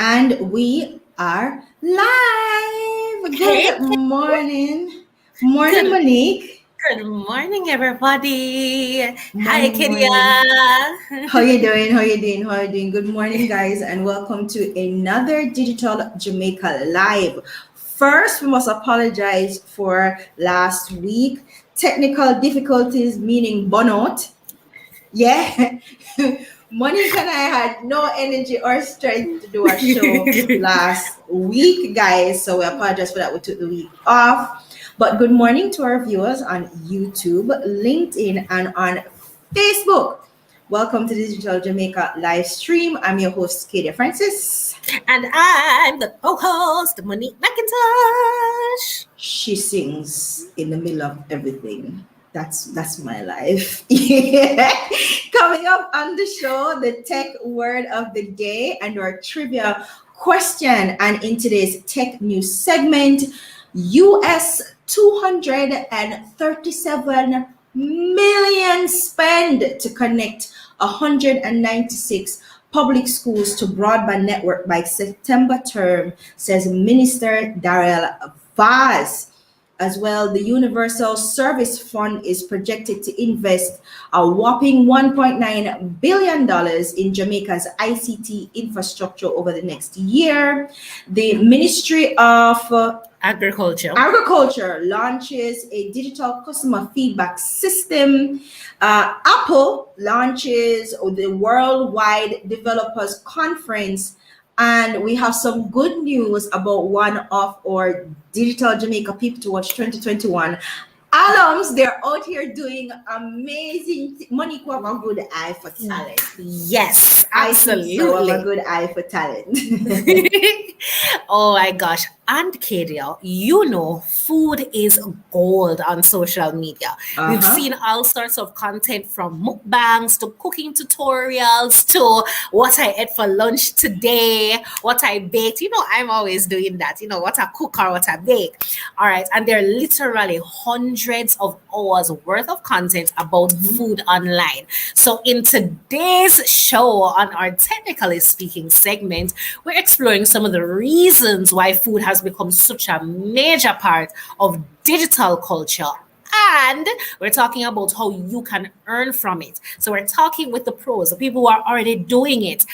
And we are live. Hey, Good morning. Morning, good Monique. good morning, everybody. Hi, Morning, morning. Kedia. How you doing? How you doing? How you doing? Good morning, guys, and welcome to another Digital Jamaica Live. First, we must apologize for last week. Technical difficulties, meaning burnout. Yeah. Monique and I had no energy or strength to do a show last week, guys. So we apologize for that. We took the week off. But good morning to our viewers on YouTube, LinkedIn, and on Facebook. Welcome to Digital Jamaica live stream. I'm your host, Katie Francis. And I'm the co-host, Monique McIntosh. She sings in the middle of everything. That's my life. Yeah. Coming up on the show, the tech word of the day and our trivia question. And in today's tech news segment, US 237 million spend to connect 196 public schools to broadband network by September term, says Minister Darrell Vaz. As well, the Universal Service Fund is projected to invest a whopping $1.9 billion in Jamaica's ICT infrastructure over the next year. The Ministry of Agriculture launches a digital customer feedback system. Apple launches the Worldwide Developers Conference. And we have some good news about one of our Digital Jamaica People to Watch 2021 alums. They're out here doing amazing. Monique, have a good eye for talent. Yes, absolutely. I have a good eye for talent. Oh my gosh. And Kadia, food is gold on social media. We've seen all sorts of content from mukbangs to cooking tutorials to what I ate for lunch today, what I baked. I'm always doing that. What I cook or what I bake. All right. And there are literally hundreds of hours worth of content about food online. So in today's show on our Technically Speaking segment, we're exploring some of the reasons why food has become such a major part of digital culture. And we're talking about how you can earn from it. So we're talking with the pros, the people who are already doing it.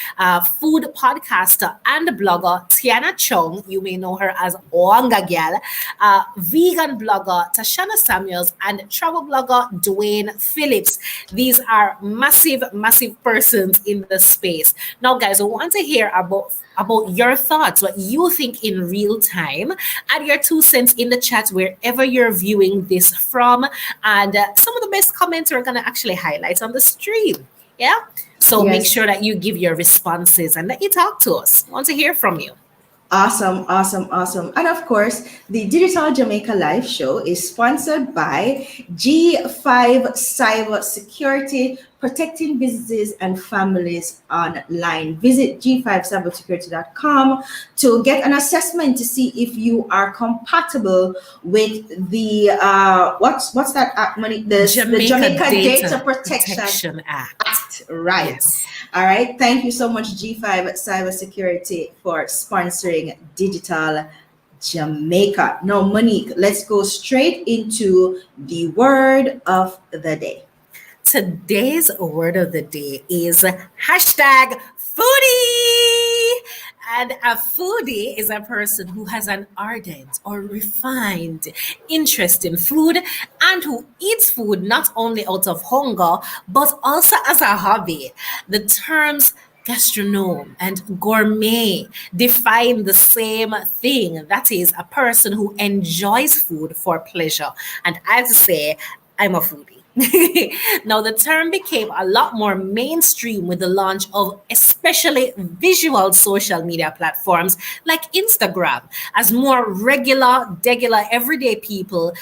Food podcaster and blogger Tiana Chung, you may know her as Oanga Gal. Vegan blogger Tashna Samuels and travel blogger Duane Phillips. These are massive persons in the space. Now, guys, I want to hear about your thoughts, what you think in real time. Add your 2 cents in the chat wherever you're viewing this from. And some of the best comments we're going to actually highlight on the stream. Yeah? So Make sure that you give your responses and that you talk to us. I want to hear from you. Awesome. And of course, the Digital Jamaica Live Show is sponsored by G5 Cyber Security, protecting businesses and families online. Visit g5cybersecurity.com to get an assessment to see if you are compatible with the what's that act money? The Jamaica Data Protection Act. Right. Yes. All right. Thank you so much, G5 Cybersecurity, for sponsoring Digital Jamaica. Now, Monique, let's go straight into the word of the day. Today's word of the day is hashtag foodie. And a foodie is a person who has an ardent or refined interest in food and who eats food not only out of hunger, but also as a hobby. The terms gastronome and gourmet define the same thing. That is, a person who enjoys food for pleasure. And I have to say, I'm a foodie. Now, the term became a lot more mainstream with the launch of especially visual social media platforms like Instagram, as more regular, everyday people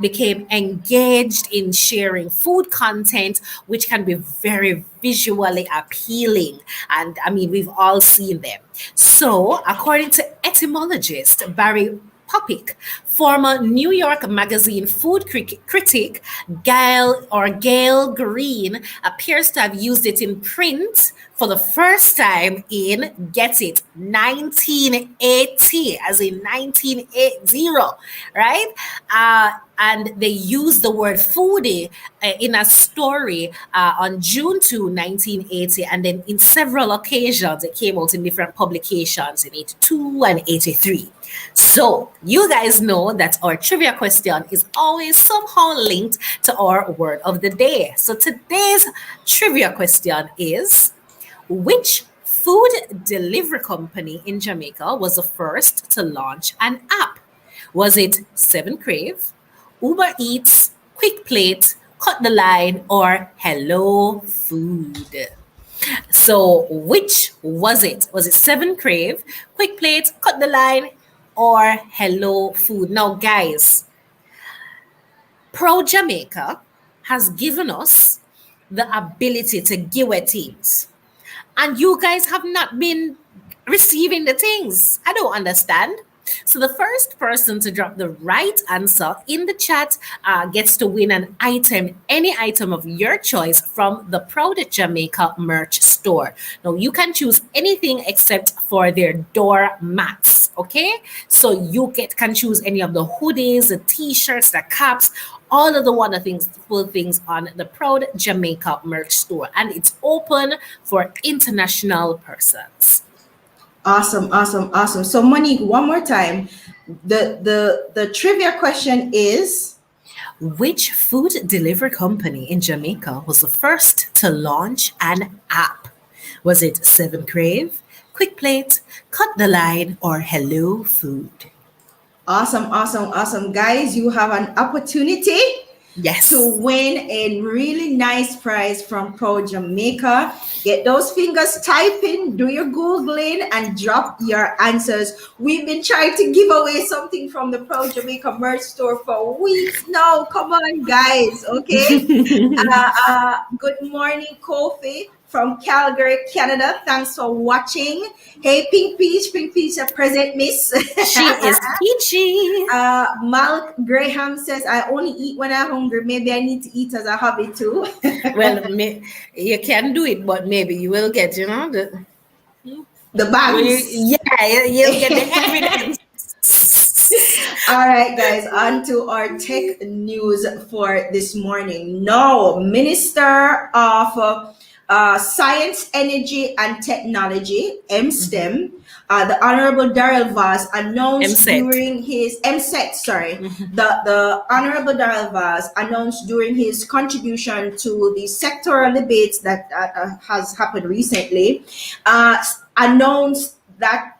became engaged in sharing food content, which can be very visually appealing. And I mean, we've all seen them. So, according to etymologist Barry Popik, former New York Magazine food critic Gail Green, appears to have used it in print for the first time in, get it, 1980, as in 1980, right? And they used the word foodie in a story on June 2, 1980, and then in several occasions it came out in different publications in 82 and 83. So you guys know that our trivia question is always somehow linked to our word of the day. So today's trivia question is, which food delivery company in Jamaica was the first to launch an app? Was it 7 Crave, Uber Eats, Quick Plate, Cut the Line, or Hello Food? So which was it? Was it 7 Crave, Quick Plate, Cut the Line, or Hello Food? Now, guys, Pro Jamaica has given us the ability to give away things. And you guys have not been receiving the things. I don't understand. So the first person to drop the right answer in the chat gets to win an item, any item of your choice from the Proud Jamaica merch store. Now you can choose anything except for their door mats, okay? So you can choose any of the hoodies, the t-shirts, the caps, all of the wonderful things on the Proud Jamaica merch store, and it's open for international persons. Awesome. So Monique, one more time. The trivia question is, which food delivery company in Jamaica was the first to launch an app? Was it 7 Crave, Quick Plate, Cut the Line, or Hello Food? Awesome. Guys, you have an opportunity to win a really nice prize from Pro Jamaica. Get those fingers typing, do your Googling, and drop your answers. We've been trying to give away something from the Pro Jamaica merch store for weeks now. Come on, guys, okay? Good morning, Kofi from Calgary, Canada. Thanks for watching. Hey, Pink Peach, a present, miss. She is peachy. Mal Graham says, I only eat when I'm hungry. Maybe I need to eat as a hobby too. Well, you can do it, but maybe you will get, the bags. You'll get the evidence. All right, guys, on to our tech news for this morning. Now, Minister of Science, Energy, and Technology, MSTEM, the Honorable Darrell Vaz announced during his the Honorable Darrell Vaz announced during his contribution to the sectoral debates that has happened recently, announced that.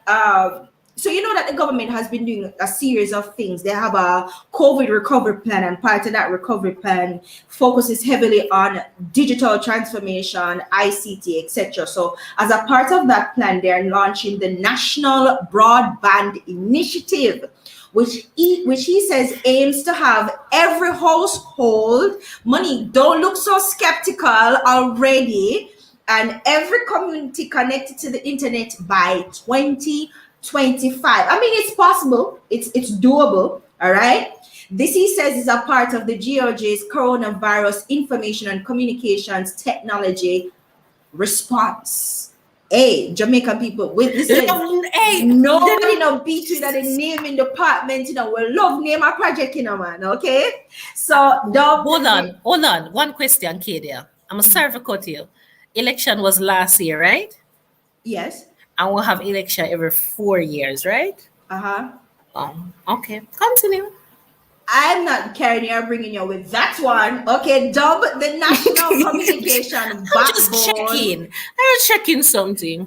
So you know that the government has been doing a series of things. They have a COVID recovery plan, and part of that recovery plan focuses heavily on digital transformation, ICT, etc. So as a part of that plan, they're launching the National Broadband Initiative, which he says aims to have every household, money, don't look so skeptical already, and every community connected to the internet by 2025. I mean, it's possible. It's doable. All right. This, he says, is a part of the GOJ's coronavirus information and communications technology response. Hey, Jamaican people, listen. Nobody no beat you that the naming department, we love name a project, man. Okay. So hold on. One question, Kadia. I'm sorry for cut you. Election was last year, right? Yes. And we'll have election every 4 years, right? Okay. Continue. I'm not carrying you or bringing you with that one. Okay, dub the national communication backbone. I'm just checking something.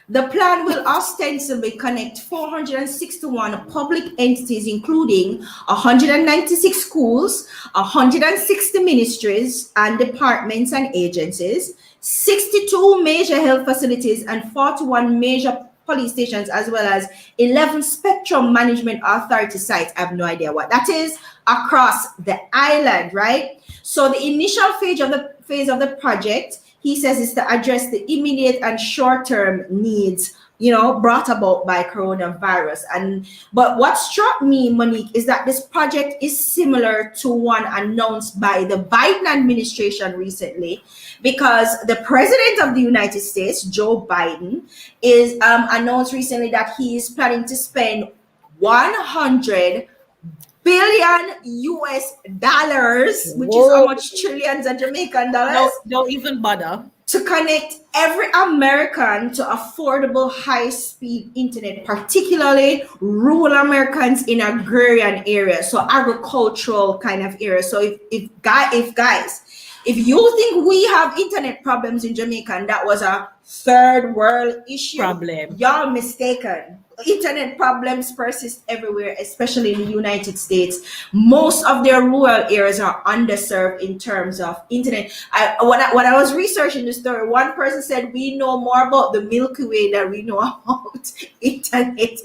The plan will ostensibly connect 461 public entities, including 196 schools, 160 ministries and departments and agencies, 62 major health facilities, and 41 major police stations, as well as 11 Spectrum Management Authority sites. I have no idea what that is, across the island, right? So the initial phase of the project, he says, is to address the immediate and short-term needs brought about by coronavirus. But what struck me, Monique, is that this project is similar to one announced by the Biden administration recently, because the president of the United States, Joe Biden, is announced recently that he is planning to spend 100 billion US dollars, which is how much trillions of Jamaican dollars. No, don't even bother. To connect every American to affordable high-speed internet, particularly rural Americans in agrarian areas, so agricultural kind of areas. So if guys, if you think we have internet problems in Jamaica and that was a third world issue, y'all mistaken. Internet problems persist everywhere, especially in the United States. Most of their rural areas are underserved in terms of internet. When I was researching the story, one person said we know more about the Milky Way than we know about internet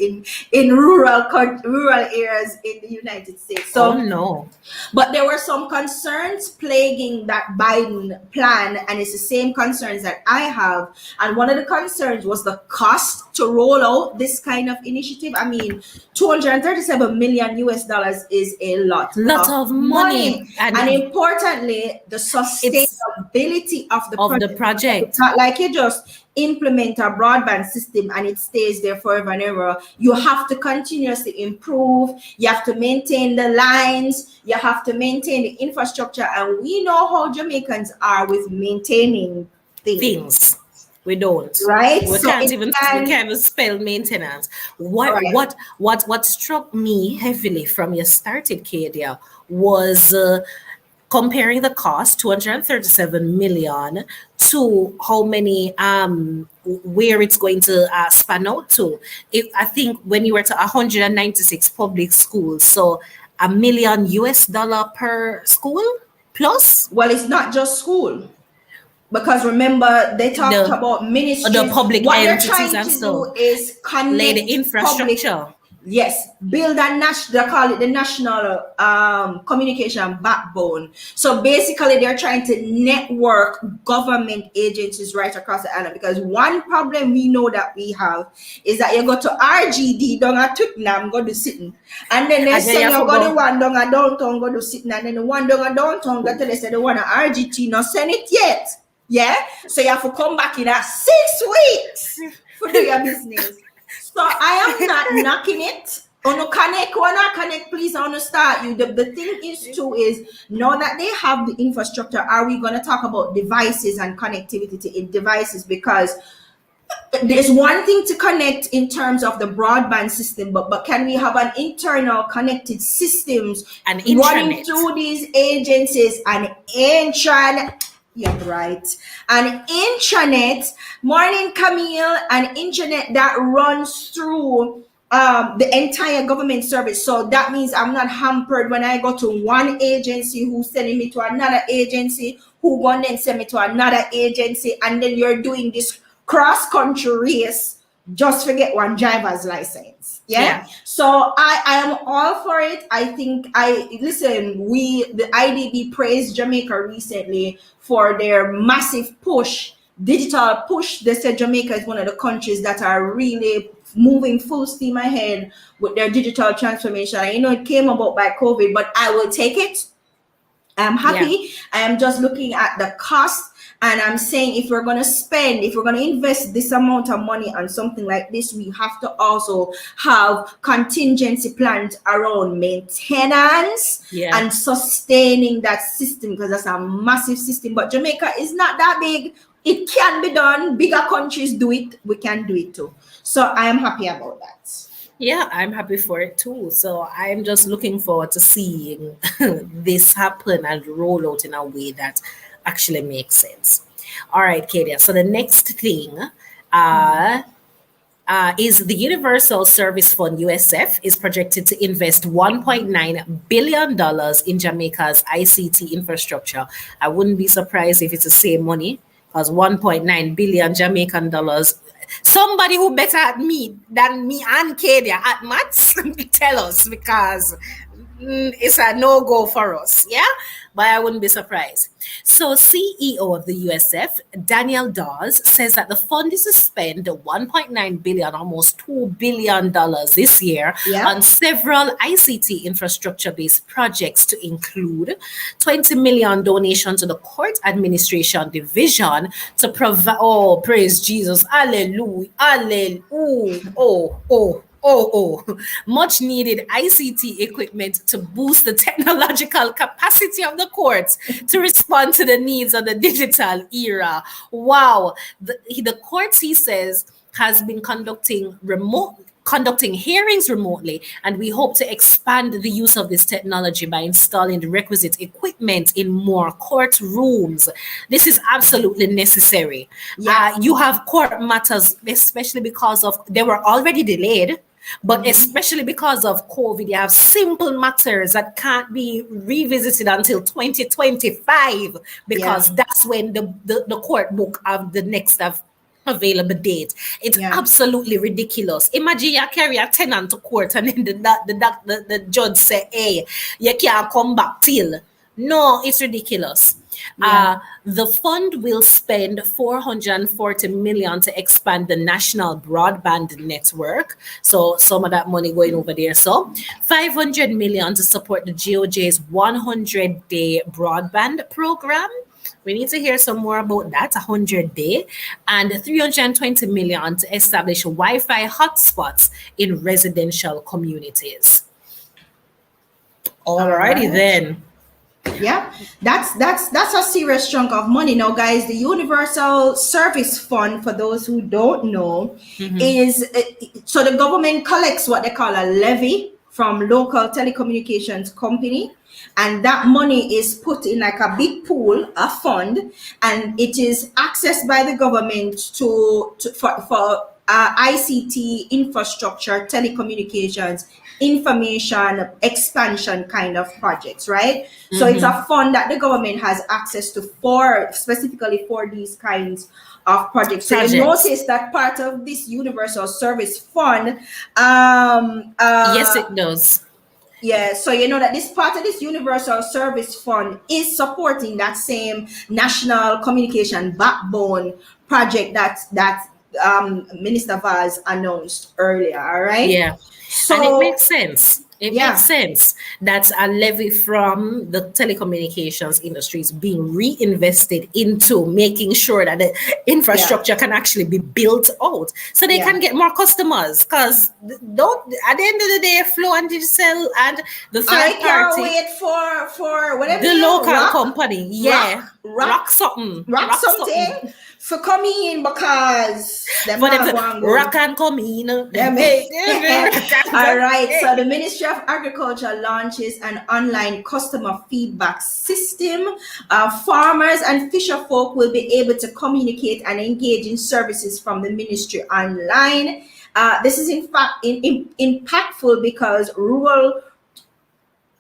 in rural areas in the United States. So no. But there were some concerns plaguing that Biden plan, and it's the same concerns that I have. And one of the concerns was the cost to roll out this kind of initiative. I mean, 237 million US dollars is a lot of money. And importantly, the sustainability of the project. It's not like you just implement a broadband system and it stays there forever and ever. You have to continuously improve. You have to maintain the lines. You have to maintain the infrastructure. And we know how Jamaicans are with maintaining things. We don't. Right? We can't even spell maintenance. What struck me heavily from your started, Kadia, was comparing the cost, 237 million, to how many where it's going to span out to. I think when you were to 196 public schools, so $1 million US per school plus. Well, it's not just school. Because remember, they talked about ministries. The public what entities they're trying and to so do is connect lay the infrastructure. Yes, build a national. They call it the national communication backbone. So basically, they're trying to network government agencies right across the island. Because one problem we know that we have is that you go to RGD down at Twickenham, go to Sitting, and then they say you go to one down at downtown, go to Sitting, and then the one down at downtown, go to they say the one at RGT, not send it yet. Yeah, so you have to come back in 6 weeks for do your business. So I am not knocking it. On connect, please, I want to start you. The thing is now that they have the infrastructure, are we going to talk about devices and connectivity in devices? Because there's one thing to connect in terms of the broadband system, but can we have an internal connected systems and running through these agencies and intranet? You're right. An intranet, morning Camille, an intranet that runs through the entire government service. So that means I'm not hampered when I go to one agency who's sending me to another agency, who going then send me to another agency, and then you're doing this cross-country race just to get one driver's license. Yeah. So I am all for it. I think the IDB praised Jamaica recently for their massive digital push. They said Jamaica is one of the countries that are really moving full steam ahead with their digital transformation. It came about by COVID, but I will take it. I'm happy. Yeah. I am just looking at the cost. And I'm saying if we're going to invest this amount of money on something like this, we have to also have contingency plans around maintenance and sustaining that system, because that's a massive system. But Jamaica is not that big. It can be done. Bigger countries do it. We can do it too. So I am happy about that. Yeah, I'm happy for it too. So I'm just looking forward to seeing this happen and roll out in a way that actually makes sense. All right, Kadia. So the next thing is the Universal Service Fund, USF, is projected to invest $1.9 billion in Jamaica's ICT infrastructure. I wouldn't be surprised if it's the same money, because 1.9 billion Jamaican dollars. Somebody who better at me than me and Kadia at maths tell us, because it's a no-go for us. Yeah. but I wouldn't be surprised. So CEO of the USF, Daniel Dawes, says that the fund is to spend $1.9 billion, almost $2 billion this year on several ICT infrastructure-based projects to include 20 million donation to the Court Administration Division to provide, oh, praise Jesus, hallelujah, hallelujah, much needed ICT equipment to boost the technological capacity of the courts to respond to the needs of the digital era. Wow. The courts, he says, has been conducting hearings remotely, and we hope to expand the use of this technology by installing the requisite equipment in more courtrooms. This is absolutely necessary. You have court matters, especially because of they were already delayed. But especially because of COVID, you have simple matters that can't be revisited until 2025 because that's when the court book of the next available date. It's absolutely ridiculous. Imagine you carry a tenant to court and then the judge say, hey, you can't come back till. No, it's ridiculous. The fund will spend $440 million to expand the national broadband network. So some of that money going over there. So $500 million to support the GOJ's 100-day broadband program. We need to hear some more about that, 100-day, and $320 million to establish Wi-Fi hotspots in residential communities. Alrighty then. Yeah, that's a serious chunk of money. Now, guys, the Universal Service Fund, for those who don't know, is so the government collects what they call a levy from local telecommunications company, and that money is put in like a big pool, a fund, and it is accessed by the government for ICT infrastructure, telecommunications, information expansion kind of projects, right? So it's a fund that the government has access to specifically for these kinds of projects. So you notice that part of this Universal Service Fund, yes, it does. Yeah, so you know that this part of this Universal Service Fund is supporting that same national communication backbone project that Minister Vaz announced earlier, all right? Yeah, so, and it makes sense. It makes sense that a levy from the telecommunications industry is being reinvested into making sure that the infrastructure can actually be built out so they can get more customers. Because at the end of the day, Flow and Digital and the third party. I can't wait for whatever the local company. Rock something. For coming in because rock and come in. All right. So the Ministry of Agriculture launches an online customer feedback system. Farmers and fisher folk will be able to communicate and engage in services from the ministry online. This is in fact impactful because rural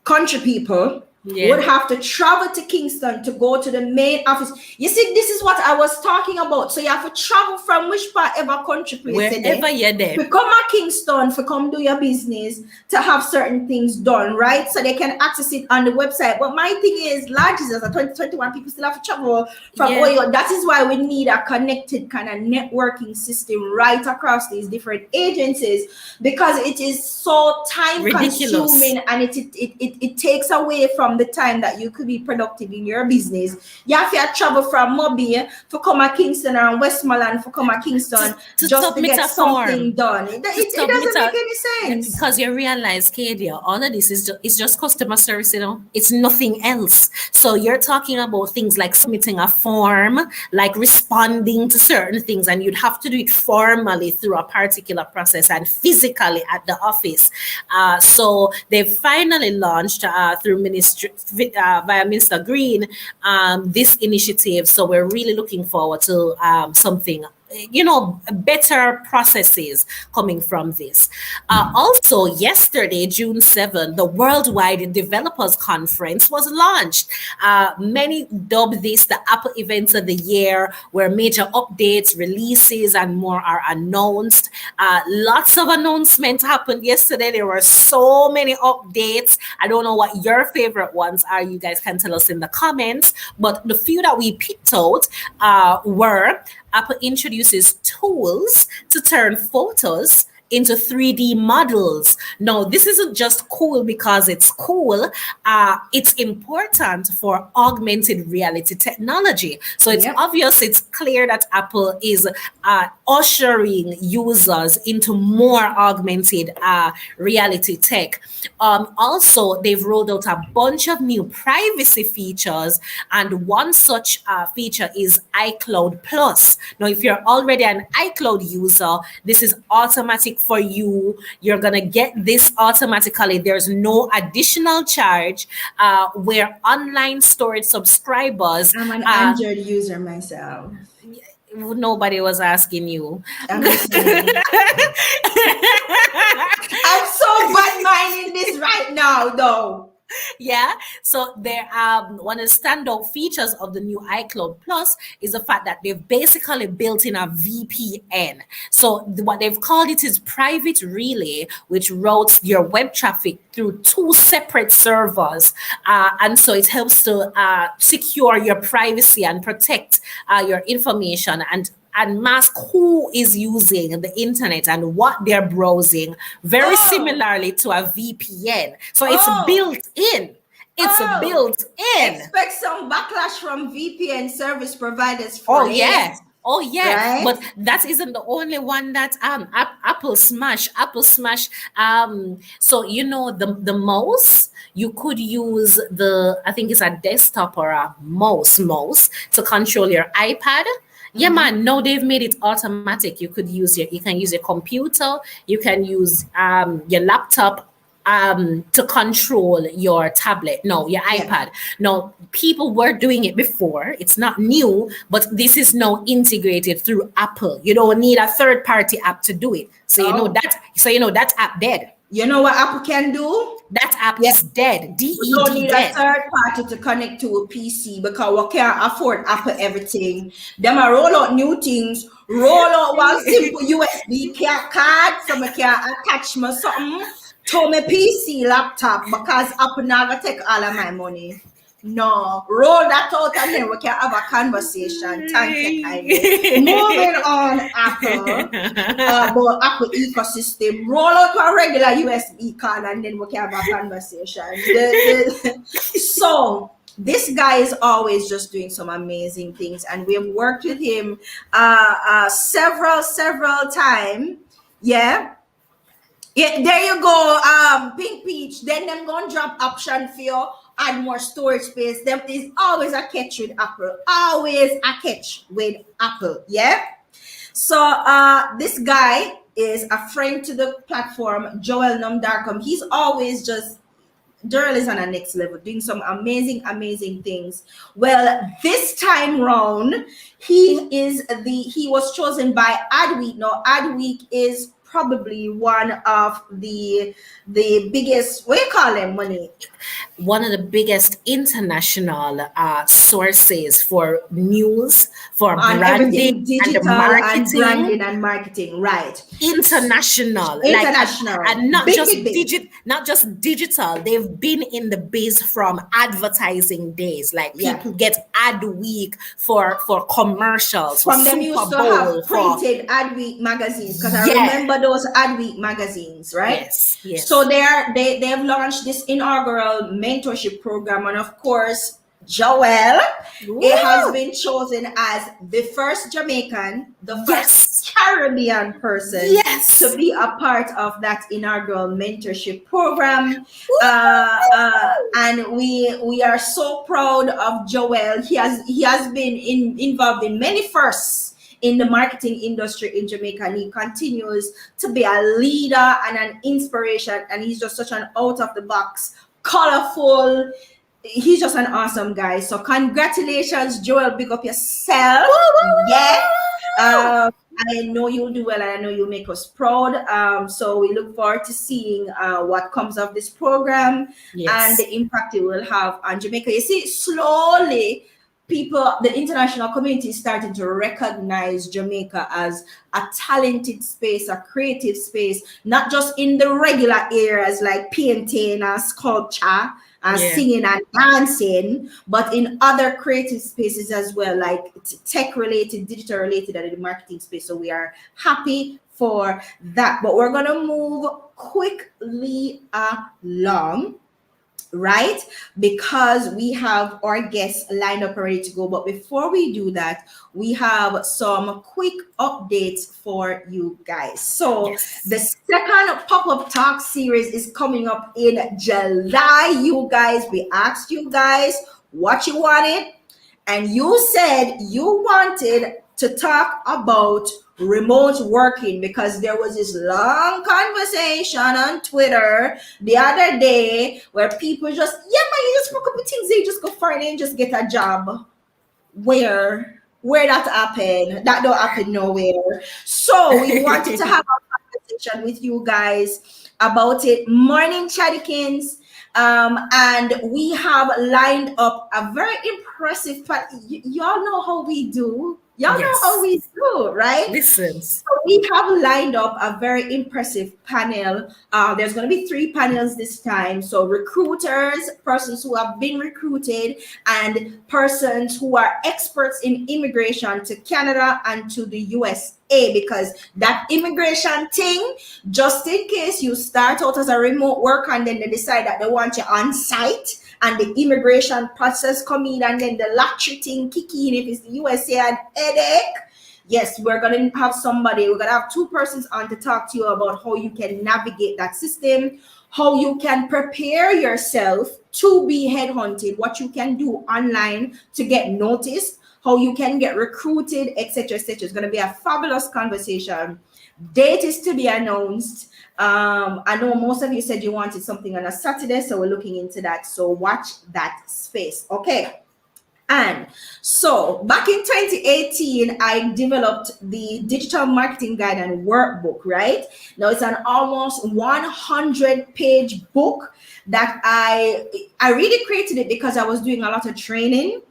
country people would have to travel to Kingston to go to the main office. You see, this is what I was talking about. So you have to travel from which part ever country place wherever you're there. To come to Kingston to come do your business to have certain things done, right? So they can access it on the website. But my thing is, largely as a 2021, people still have to travel from Oyo. That is why we need a connected kind of networking system right across these different agencies, because it is so time consuming and it takes away from the time that you could be productive in your business. You have to travel from Mobile for come to Kingston and Westmoreland for come to Kingston just to get something done. It doesn't make any sense. Because you realize, Kadia, all of this is just customer service, you know. It's nothing else. So you're talking about things like submitting a form, like responding to certain things, and you'd have to do it formally through a particular process and physically at the office. So they've finally launched through via Minister Green this initiative. So we're really looking forward to something better processes coming from this. Also, yesterday, June 7th, the Worldwide Developers Conference was launched. Many dub this the Apple Event of the Year, where major updates, releases, and more are announced. Lots of announcements happened yesterday. There were so many updates. I don't know what your favorite ones are. You guys can tell us in the comments. But the few that we picked out were Apple introduces tools to turn photos into 3D models. Now, this isn't just cool because it's cool. It's important for augmented reality technology. So it's obvious, it's clear that Apple is ushering users into more augmented reality tech. Also, they've rolled out a bunch of new privacy features, and one such feature is iCloud Plus. Now, if you're already an iCloud user, this is automatic for you. You're going to get this automatically. There's no additional charge, where online storage subscribers... I'm an Android user myself. Nobody was asking you. I'm listening. I'm so bad-minded this right now, though. Yeah. So there one of the standout features of the new iCloud Plus is the fact that they've basically built in a VPN. So what they've called it is Private Relay, which routes your web traffic through two separate servers. And so it helps to secure your privacy and protect your information and mask who is using the internet and what they're browsing, very similarly to a VPN. So it's built in. It's built in. Expect some backlash from VPN service providers for Oh yeah, right? But that isn't the only one that Apple smash. So the mouse, you could use I think it's a desktop or a mouse to control your iPad. Yeah, man. No, they've made it automatic. You can use your computer. You can use your laptop to control your tablet. No, your iPad. No, people were doing it before. It's not new, but this is now integrated through Apple. You don't need a third-party app to do it. So you know that app dead. You know what Apple can do? That app is dead. We don't need a third party to connect to a PC because we can't afford Apple everything. Them a roll out new things, roll out one simple USB card so I can attach my something to my PC laptop because Apple not gonna take all of my money. No, roll that out and then we can have a conversation. Thank you, kindly. Moving on, Apple, about Apple ecosystem. Roll out a regular USB card and then we can have a conversation. So this guy is always just doing some amazing things, and we have worked with him several times. Yeah, there you go. Pink Peach. Then them gonna drop option for you. Add more storage space. There is always a catch with Apple. Always a catch with Apple. Yeah. So this guy is a friend to the platform, Joel Numdarkum. He's always just Joel is on a next level, doing some amazing things. Well, this time round, he was chosen by Adweek. Now, Adweek is probably one of the biggest, what do you call them, money? One of the biggest international sources for news, for branding, digital and branding and marketing, right? International, and not just digital. They've been in the biz from advertising days. Like people get Adweek for commercials. From them used to have printed Adweek magazines, because I remember those Adweek magazines, right? Yes. So they have launched this inaugural mentorship program, and of course, Joel, it has been chosen as the first Jamaican, the first Caribbean person to be a part of that inaugural mentorship program. And we are so proud of Joel. He has been involved in many firsts in the marketing industry in Jamaica, and he continues to be a leader and an inspiration, and he's just such an out-of-the-box, colorful, he's just an awesome guy. So congratulations, Joel, big up yourself. I know you'll do well, and I know you'll make us proud. So we look forward to seeing what comes of this program and the impact it will have on Jamaica. You see, slowly, people, the international community is starting to recognize Jamaica as a talented space, a creative space, not just in the regular areas like painting and sculpture and singing and dancing, but in other creative spaces as well, like tech related, digital related, and in the marketing space. So we are happy for that. But we're going to move quickly along, right? Because we have our guests lined up ready to go. But before we do that, we have some quick updates for you guys. So the second pop-up talk series is coming up in July. You guys, we asked you guys what you wanted, and you said you wanted to talk about remote working, because there was this long conversation on Twitter the other day where people just, man, you just look up with things, they just go find it and just get a job. Where that happened? That don't happen nowhere. So we wanted to have a conversation with you guys about it. Morning, Chaddykins. And we have lined up a very impressive y'all know how we do. Y'all know how we do, right? Listen. So we have lined up a very impressive panel. There's going to be 3 panels this time. So recruiters, persons who have been recruited, and persons who are experts in immigration to Canada and to the USA, because that immigration thing, just in case you start out as a remote worker and then they decide that they want you on site, and the immigration process come in, and then the lottery thing kick in if it's the USA and headache. Yes, we're going to have somebody, we're going to have 2 persons on to talk to you about how you can navigate that system, how you can prepare yourself to be headhunted, what you can do online to get noticed, how you can get recruited, etc., etc. It's going to be a fabulous conversation. Date is to be announced. I know most of you said you wanted something on a Saturday, so we're looking into that. So watch that space. Okay. And so back in 2018, I developed the digital marketing guide and workbook, right? Now it's an almost 100-page book that I really created it because I was doing a lot of training,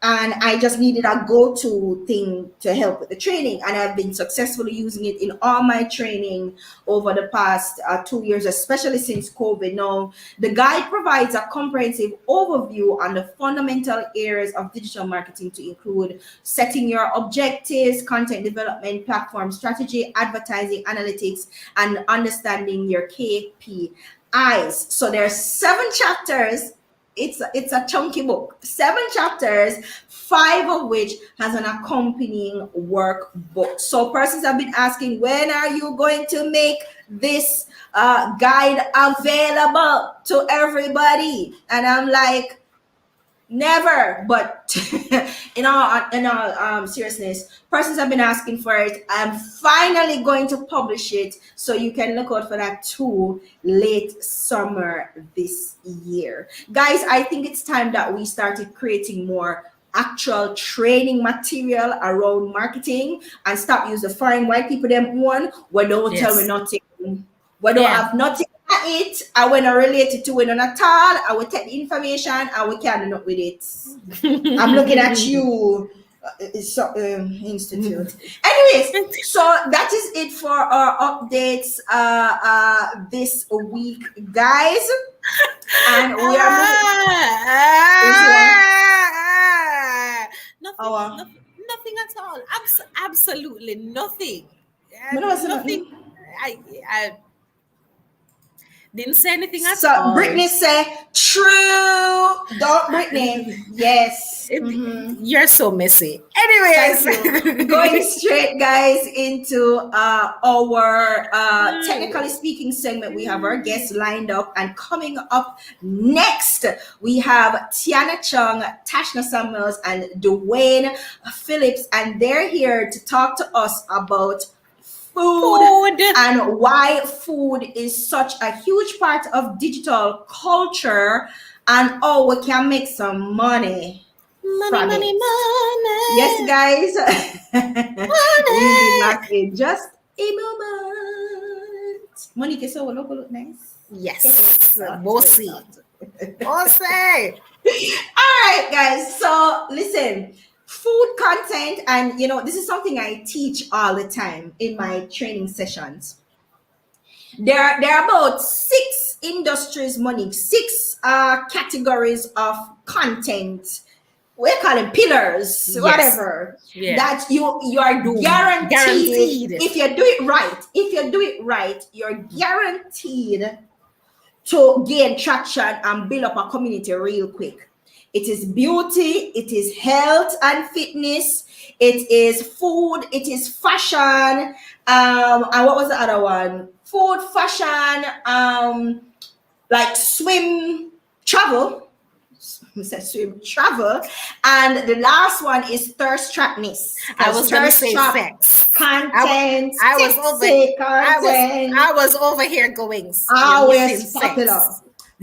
and I just needed a go-to thing to help with the training. And I've been successfully using it in all my training over the past 2 years, especially since COVID. Now, the guide provides a comprehensive overview on the fundamental areas of digital marketing, to include setting your objectives, content development, platform strategy, advertising, analytics, and understanding your KPIs. So there are 7 chapters. It's a chunky book, 7 chapters, 5 of which has an accompanying workbook. So persons have been asking, when are you going to make this guide available to everybody? And I'm like, never. But in all seriousness, persons have been asking for it. I'm finally going to publish it, so you can look out for that too, late summer this year. Guys, I think it's time that we started creating more actual training material around marketing, and stop using the foreign white people them one where don't tell me nothing, where don't have nothing at it, I want to relate it to it at all. I will take the information, I will carry up with it. I'm looking at you, Institute. Anyways, so that is it for our updates this week, guys. And we are nothing at all. Absolutely nothing. nothing. I didn't say anything at all. So Brittany said, true. Don't Brittany. Yes. You're so messy. Anyways, going straight, guys, into our technically speaking segment. We have our guests lined up, and coming up next, we have Tiana Chung, Tashna Samuels, and Duane Phillips, and they're here to talk to us about food and why food is such a huge part of digital culture, and how we can make some money. Money. Yes, guys. We'll be back in just a moment. Monique, so look nice. Yes, bossy. Bossy. All right, guys. So listen, food content, and this is something I teach all the time in my training sessions. There are about 6 industries, Monique, 6 categories of content. We call them pillars, Yes. whatever. Yeah. That you are guaranteed. If you do it right, you're guaranteed to gain traction and build up a community real quick. It is beauty, it is health and fitness, it is food, it is fashion, and what was the other one? Food, fashion, like swim, travel. We said swim, travel, and the last one is thirst trapness. I was going to say sex content. I was over here going. Always popular.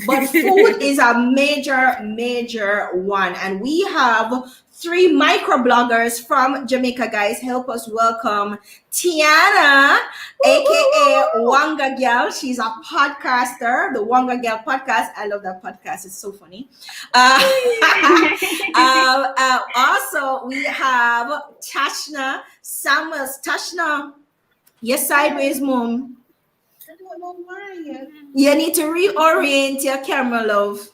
But food is a major one, and we have 3 microbloggers from Jamaica, guys. Help us welcome Tiana, aka Wanga Girl. She's a podcaster, the Wanga Girl podcast. I love that podcast, it's so funny. Also, we have Tashna Samuels. Tashna, yes, sideways, mom. You need to reorient your camera, love.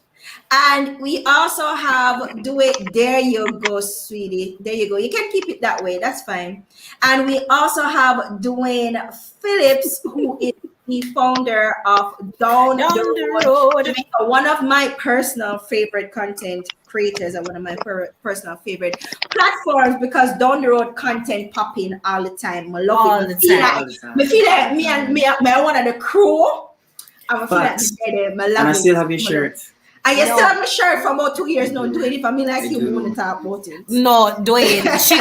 And we also have Duane. There you go, sweetie. There you go. You can keep it that way. That's fine. And we also have Duane Phillips, who is the founder of Down the Road Jamaica, one of my personal favorite content creators and one of my personal favorite platforms, because Down the Road content popping all the time. I love all it. The time. I feel like me and one of the crew. I feel like I still have your shirt. And you still have my shirt for about 2 years now. Duane, if I mean like you want to talk about it. No, Duane. She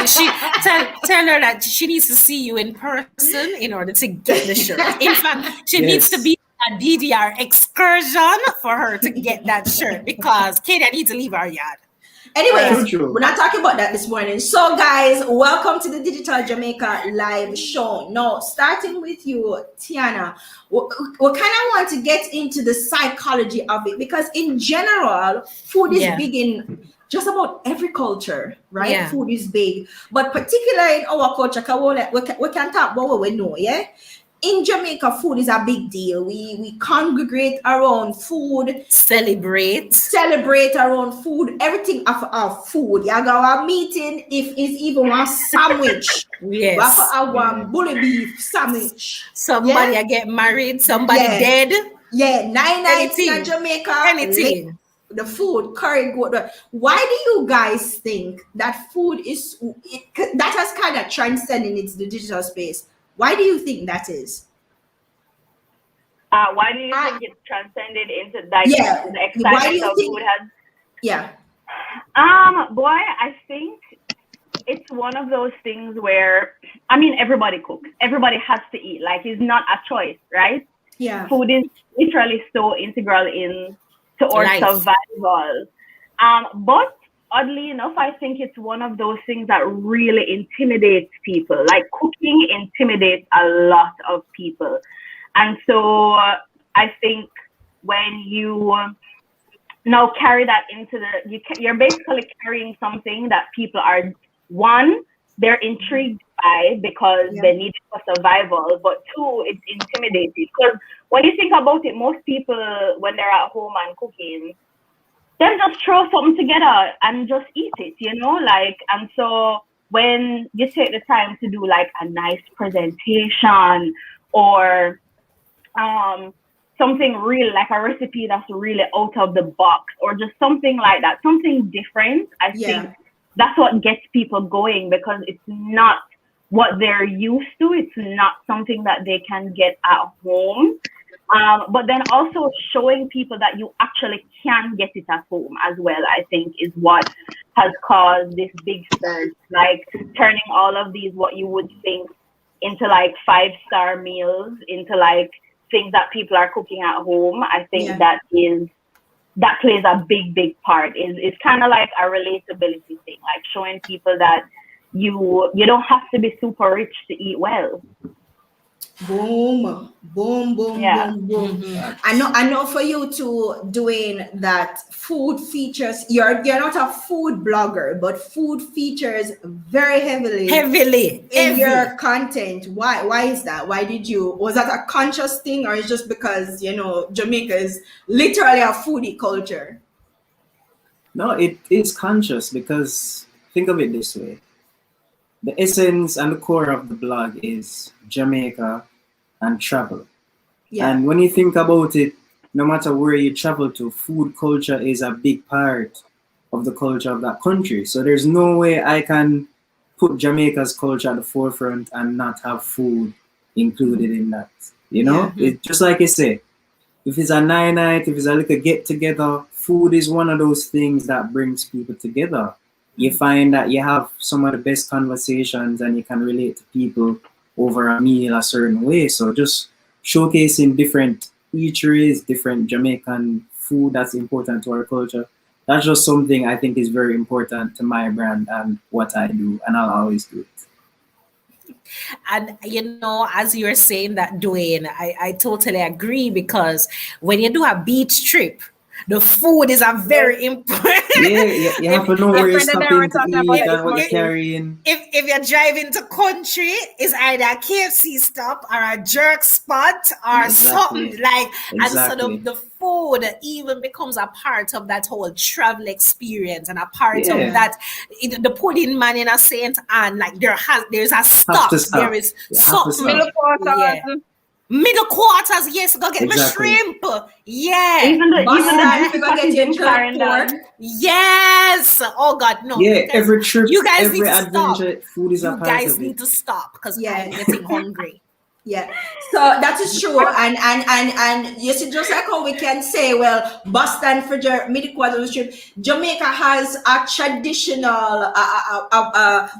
tell her that she needs to see you in person in order to get the shirt. In fact, she needs to be a DDR excursion for her to get that shirt, because Katie needs to leave our yard. Anyways, we're not talking about that this morning. So, guys, welcome to the Digital Jamaica Live Show. Now, starting with you, Tiana, we kind of want to get into the psychology of it, because in general, food is big in just about every culture, right? Yeah. Food is big, but particularly in our culture, we can talk about what we know, yeah? In Jamaica, food is a big deal. We congregate around food, celebrate around food, everything of our food. You go a meeting if it's even one sandwich. Yes. We have one bully beef sandwich. Somebody get married, somebody dead. Yeah, 9 nights in Jamaica. Anything. The food, curry, goat. Why do you guys think that food is that has kind of transcended into the digital space? Why do you think that is? Why do you think it's transcended into that? Yeah. The excitement of food has. Yeah. Boy, I think it's one of those things where, I mean, everybody cooks. Everybody has to eat. Like, it's not a choice, right? Yeah. Food is literally so integral to our survival. But oddly enough, I think it's one of those things that really intimidates people. Like, cooking intimidates a lot of people. And so I think when you now carry that into you're basically carrying something that people are, one, they're intrigued by because they need it for survival, but 2, it's intimidating. Because when you think about it, most people, when they're at home and cooking, then just throw something together and just eat it, like, and so when you take the time to do like a nice presentation or something real, like a recipe that's really out of the box, or just something like that, something different, I think that's what gets people going, because it's not what they're used to. It's not something that they can get at home. But then also showing people that you actually can get it at home as well, I think, is what has caused this big surge, like turning all of these, what you would think, into like 5-star meals, into like things that people are cooking at home. I think that plays a big part. It's kind of like a relatability thing, like showing people that you don't have to be super rich to eat well. Boom, boom, boom, Yeah. boom, boom. I know for you too, doing that food features, you're not a food blogger, but food features very heavily in your content. Why is that? Was that a conscious thing, or is just because Jamaica is literally a foodie culture? No, it is conscious, because think of it this way. The essence and the core of the blog is Jamaica and travel. Yeah. And when you think about it, no matter where you travel to, food culture is a big part of the culture of that country. So there's no way I can put Jamaica's culture at the forefront and not have food included in that. It's just like you say, if it's a night, if it's a little get together, food is one of those things that brings people together. You find that you have some of the best conversations and you can relate to people over a meal a certain way. So just showcasing different eateries, different Jamaican food that's important to our culture. That's just something I think is very important to my brand and what I do, and I'll always do it. And as you're saying that, Duane, I totally agree, because when you do a beach trip, the food is a very important. Yeah, you have to know where you're stopping to eat and what you're carrying. If you're driving to country, it's either a KFC stop or a jerk spot or something like. And so the food even becomes a part of that whole travel experience, and a part of that. The pudding man in a Saint Anne, like there's a stop. There is something. Middle quarters, yes, go get my shrimp. Yeah. Even the packaging Clarendon. Yes. Oh God, no. Yeah, every trip, you guys every need to adventure, stop. food is a you part of it. You guys need to stop, because I'm getting hungry. Yeah, so that is true, and you see, just like how we can say, well, Boston for mid-quarter trip, Jamaica has a traditional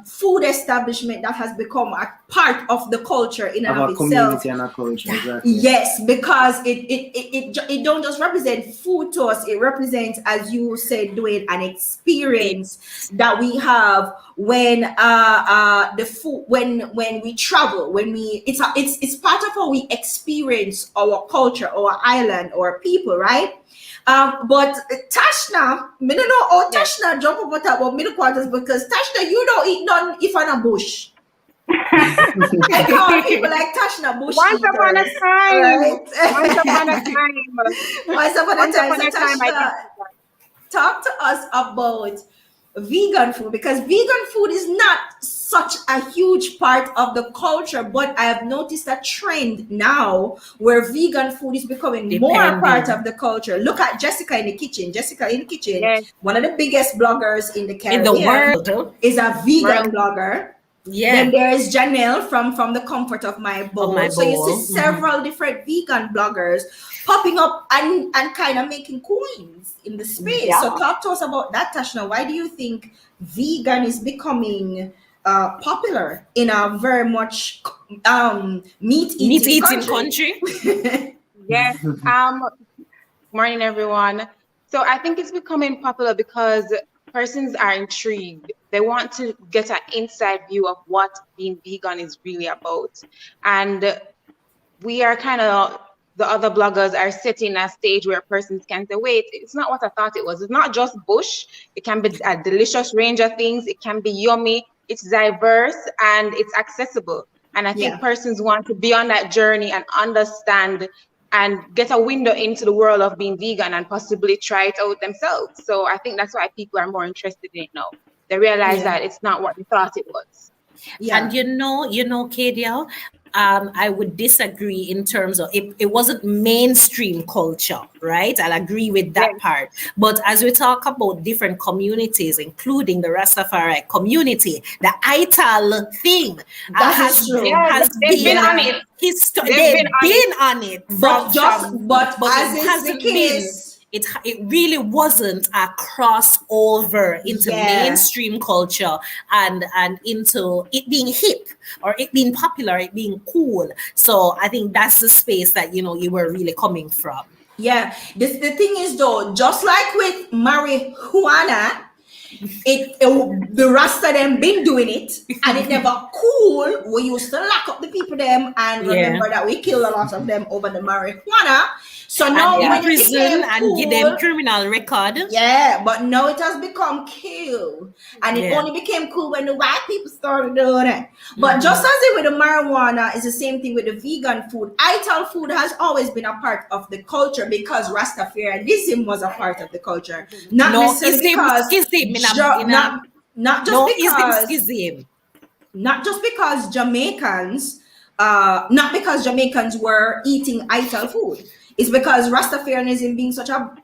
food establishment that has become a part of the culture in and of itself. Community and a culture, exactly. Yes, because it don't just represent food to us; it represents, as you said, Duane, an experience that we have when the food when we travel, it's part of how we experience our culture, our island, our people, right? But Tashna, me don't know how Tashna jump up about middle quarters, because Tashna, you don't eat none if on a bush. I call people like Tashna bush Once upon a time. right? Once upon a time. Once upon a time. Tashna, talk to us about vegan food, because vegan food is not such a huge part of the culture, but I have noticed a trend now where vegan food is becoming more part of the culture. Look at Jessica in the Kitchen. Yes. One of the biggest bloggers in the Caribbean, in the world, is a vegan blogger. Yeah. Then there is Janelle from the comfort of my bowl. So you see several different vegan bloggers popping up and kind of making coins in the space. Yeah. So talk to us about that, Tashna. Why do you think vegan is becoming popular in a very much meat-eating country? Yes. Morning, everyone. So I think it's becoming popular because persons are intrigued. They want to get an inside view of what being vegan is really about. And we are kind of, the other bloggers are setting a stage where persons can say, wait, it's not what I thought it was. It's not just bush. It can be a delicious range of things. It can be yummy. It's diverse and it's accessible. And I think persons want to be on that journey and understand and get a window into the world of being vegan and possibly try it out themselves. So I think that's why people are more interested in it now. They realize that it's not what they thought it was. Yeah. And you know, KDL, I would disagree in terms of it wasn't mainstream culture, right? I'll agree with that part. But as we talk about different communities, including the Rastafari community, the ITAL thing has been on it. They've been on it. But as is the case, it really wasn't a crossover into mainstream culture and into it being hip or it being popular, it being cool. So I think that's the space that you were really coming from. Yeah, the thing is though, just like with marijuana, the Rasta them been doing it, and it never cool. We used to lock up the people them, and remember that we killed a lot of them over the marijuana. So now and when in it prison became and give them criminal record. yeah, but now it has become cool, and it only became cool when the white people started doing it. But just as it with the marijuana, it's the same thing with the vegan food. Ital food has always been a part of the culture because Rastafarianism was a part of the culture, not necessarily because not just because Jamaicans, not because Jamaicans were eating Ital food. It's because Rastafarianism being such a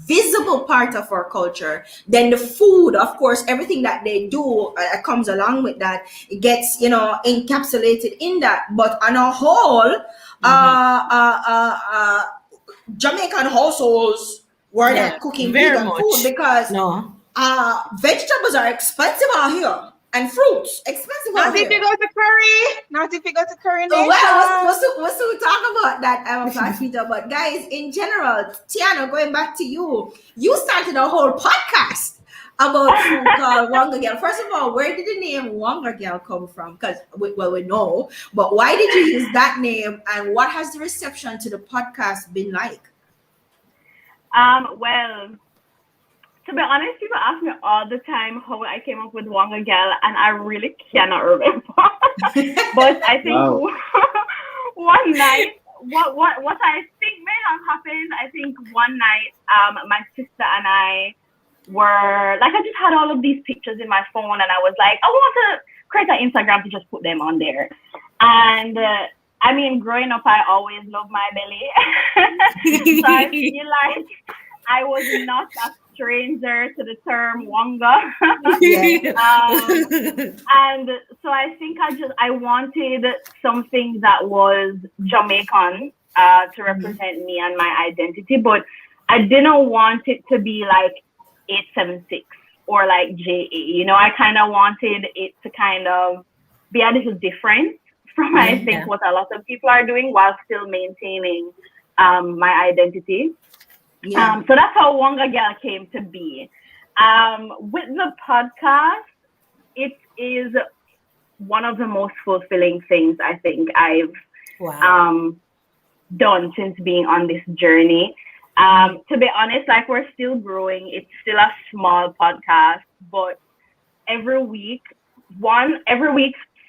visible part of our culture, then the food, of course, everything that they do comes along with that. It gets, encapsulated in that. But on a whole, Jamaican households were not cooking vegan food because vegetables are expensive out here. And fruits, expensive. Not if you go to curry. Not if you go to curry. Well, what's to talk about that, Peter? But guys, in general, Tiana, going back to you, you started a whole podcast about food called Wanga Girl. First of all, where did the name Wanga Girl come from? Because we know, but why did you use that name, and what has the reception to the podcast been like? Well, to be honest, people ask me all the time how I came up with Wanga Gal, and I really cannot remember. But I think one night, what I think may have happened, I think one night, my sister and I were, like, I just had all of these pictures in my phone, and I was like, I want to create an Instagram to just put them on there. And I mean, growing up, I always loved my belly. So I feel like I was not a stranger to the term Wanga. And so I think I wanted something that was Jamaican to represent me and my identity, but I didn't want it to be like 876 or like JA. I kind of wanted it to kind of be a little different from I think what a lot of people are doing while still maintaining my identity. So that's how Wanga Girl came to be. With the podcast, it is one of the most fulfilling things I think I've done since being on this journey. To be honest, like, we're still growing. It's still a small podcast, but every week,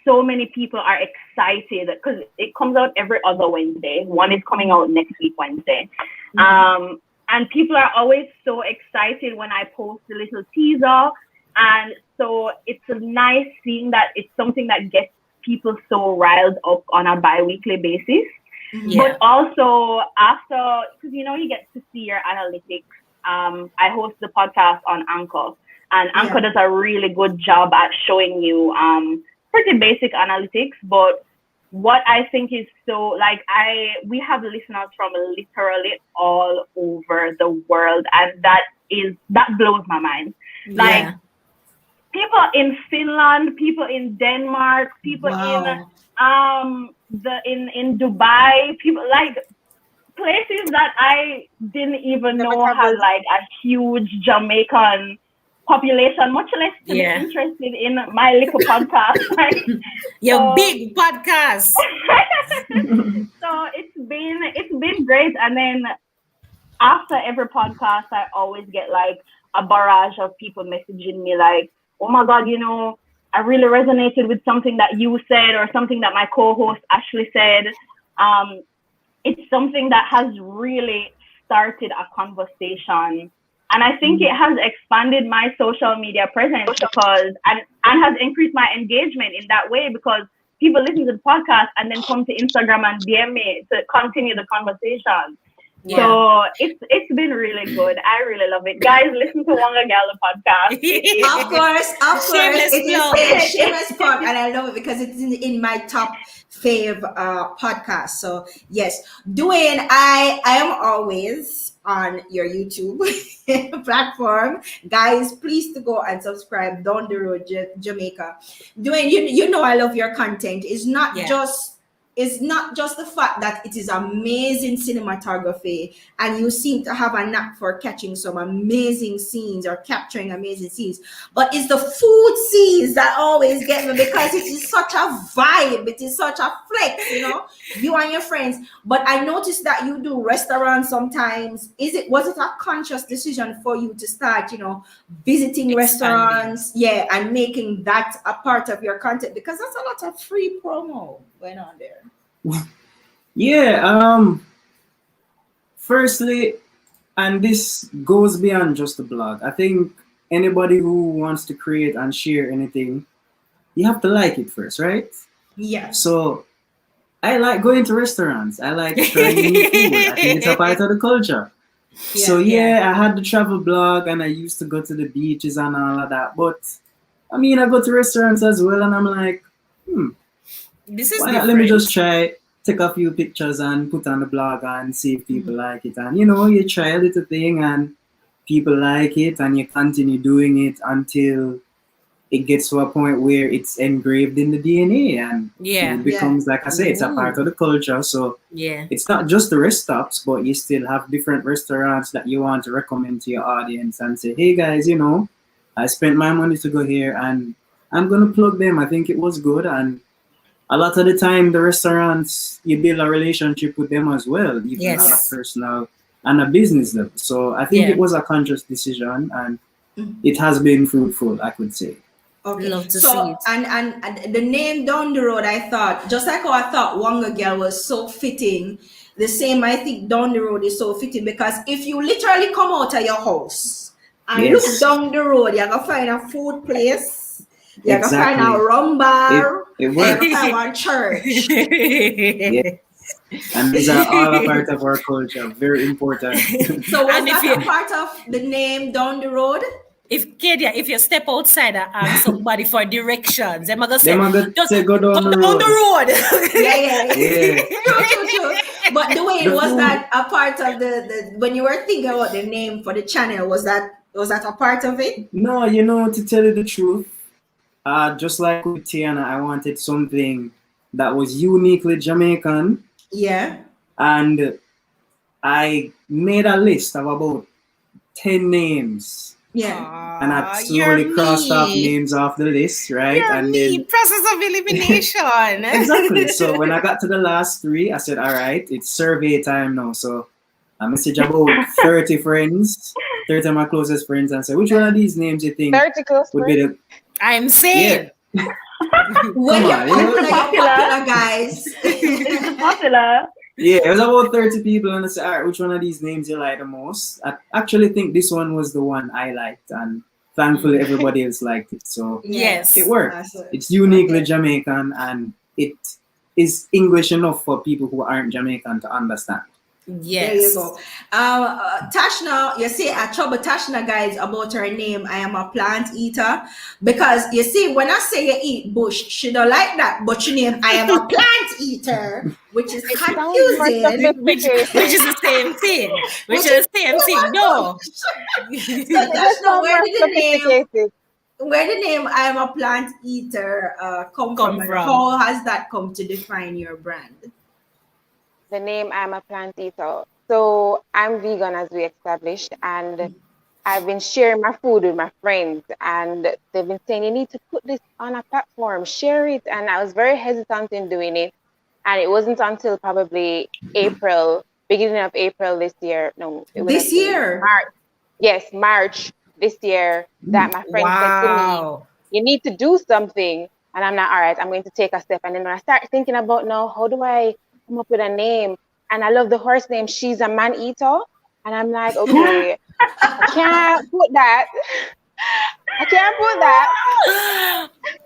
so many people are excited because it comes out every other Wednesday. One is coming out next week, Wednesday. And people are always so excited when I post a little teaser. And so it's nice seeing that it's something that gets people so riled up on a bi-weekly basis. But also after, because you get to see your analytics. I host the podcast on Anchor, and Anchor does a really good job at showing you pretty basic analytics. But what I think is so, like, we have listeners from literally all over the world, and that blows my mind. Like, people in Finland, people in Denmark, people in Dubai, people, like, places that I didn't even know had like a huge Jamaican population, much less to be interested in my little podcast. Your big podcast. So it's been great. And then after every podcast, I always get like a barrage of people messaging me like, oh my God, I really resonated with something that you said or something that my co-host Ashley said. It's something that has really started a conversation. And I think it has expanded my social media presence because and has increased my engagement in that way, because people listen to the podcast and then come to Instagram and DM me to continue the conversation. So it's been really good. I really love it. Guys, listen to Wanga Gal podcast. Of course. It is a shameless plug, and I love it because it's in my top fave podcast. So yes, Duane, I am always on your YouTube platform. Guys, please to go and subscribe. Down the road, Jamaica. Duane, you know I love your content. It's not just is not just the fact that it is amazing cinematography and you seem to have a knack for catching some amazing scenes or capturing amazing scenes, but it's the food scenes that always get me because it is such a vibe. It is such a flex, you and your friends. But I noticed that you do restaurants sometimes. Was it a conscious decision for you to start, visiting restaurants, and making that a part of your content? Because that's a lot of free promo going on there. Yeah, firstly, and this goes beyond just the blog. I think anybody who wants to create and share anything, you have to like it first, right? Yeah. So I like going to restaurants. I like trying new food. I think it's a part of the culture. Yeah, So I had the travel blog and I used to go to the beaches and all of that. But I mean, I go to restaurants as well and I'm like, this is why not? Let me just try, take a few pictures and put on the blog and see if people like it. And you try a little thing and people like it and you continue doing it until it gets to a point where it's engraved in the DNA and it becomes, like I say, it's a part of the culture. So it's not just the rest stops, but you still have different restaurants that you want to recommend to your audience and say, hey guys, I spent my money to go here and I'm going to plug them. I think it was good. And a lot of the time, the restaurants, you build a relationship with them as well, even on a personal and a business level. So I think it was a conscious decision and it has been fruitful, I could say. Okay. Love to see it. And the name down the road, I thought, just like how I thought Wanga Girl was so fitting, the same I think down the road is so fitting because if you literally come out of your house and look down the road, you're going to find a food place, you're going to find a rum bar, it works. You're going to find one church. And these are all a part of our culture, very important. So was that a part of the name down the road? If you step outside and ask somebody for directions, they're going to say, just go down the road. Yeah. True. But Duane, was that a part of the when you were thinking about the name for the channel, was that a part of it? No, to tell you the truth, just like with Tiana, I wanted something that was uniquely Jamaican. Yeah. And I made a list of about 10 names. Yeah. And I slowly crossed off names off the list, right? Then process of elimination. Exactly. So when I got to the last 3, I said, all right, it's survey time now. So I messaged about 30 friends, 30 of my closest friends, and said, which one of these names you think 30 close would be the... I'm saying. When you're popular, guys. It's popular. Yeah, it was about 30 people, and I said, all right, which one of these names you like the most? I actually think this one was the one I liked, and thankfully everybody else liked it. So it worked. It's uniquely Jamaican, and it is English enough for people who aren't Jamaican to understand. There you go. Tashna, you see, I trouble Tashna guys about her name. I am a plant eater because you see, when I say you eat bush, she don't like that, but she name I am a plant eater, which is confusing. Which is the same thing. No. So Tashna, where the name I am a plant eater come from? How has that come to define your brand? The name I'm a plant eater. So I'm vegan, as we established, and I've been sharing my food with my friends, and they've been saying you need to put this on a platform, share it, and I was very hesitant in doing it, and it wasn't until probably beginning of April this year. No, this year. March this year that my friend said to me, "You need to do something," and I'm like, all right, I'm going to take a step, and then when I start thinking about now, how do I come up with a name? And I love the horse name, She's a Man Eater. And I'm like, okay, I can't put that.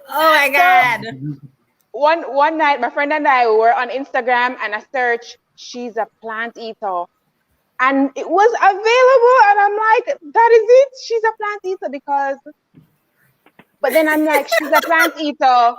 Oh my God. So, one night, my friend and I were on Instagram and I searched, She's a Plant Eater. And it was available. And I'm like, that is it. She's a plant eater but then I'm like, She's a Plant Eater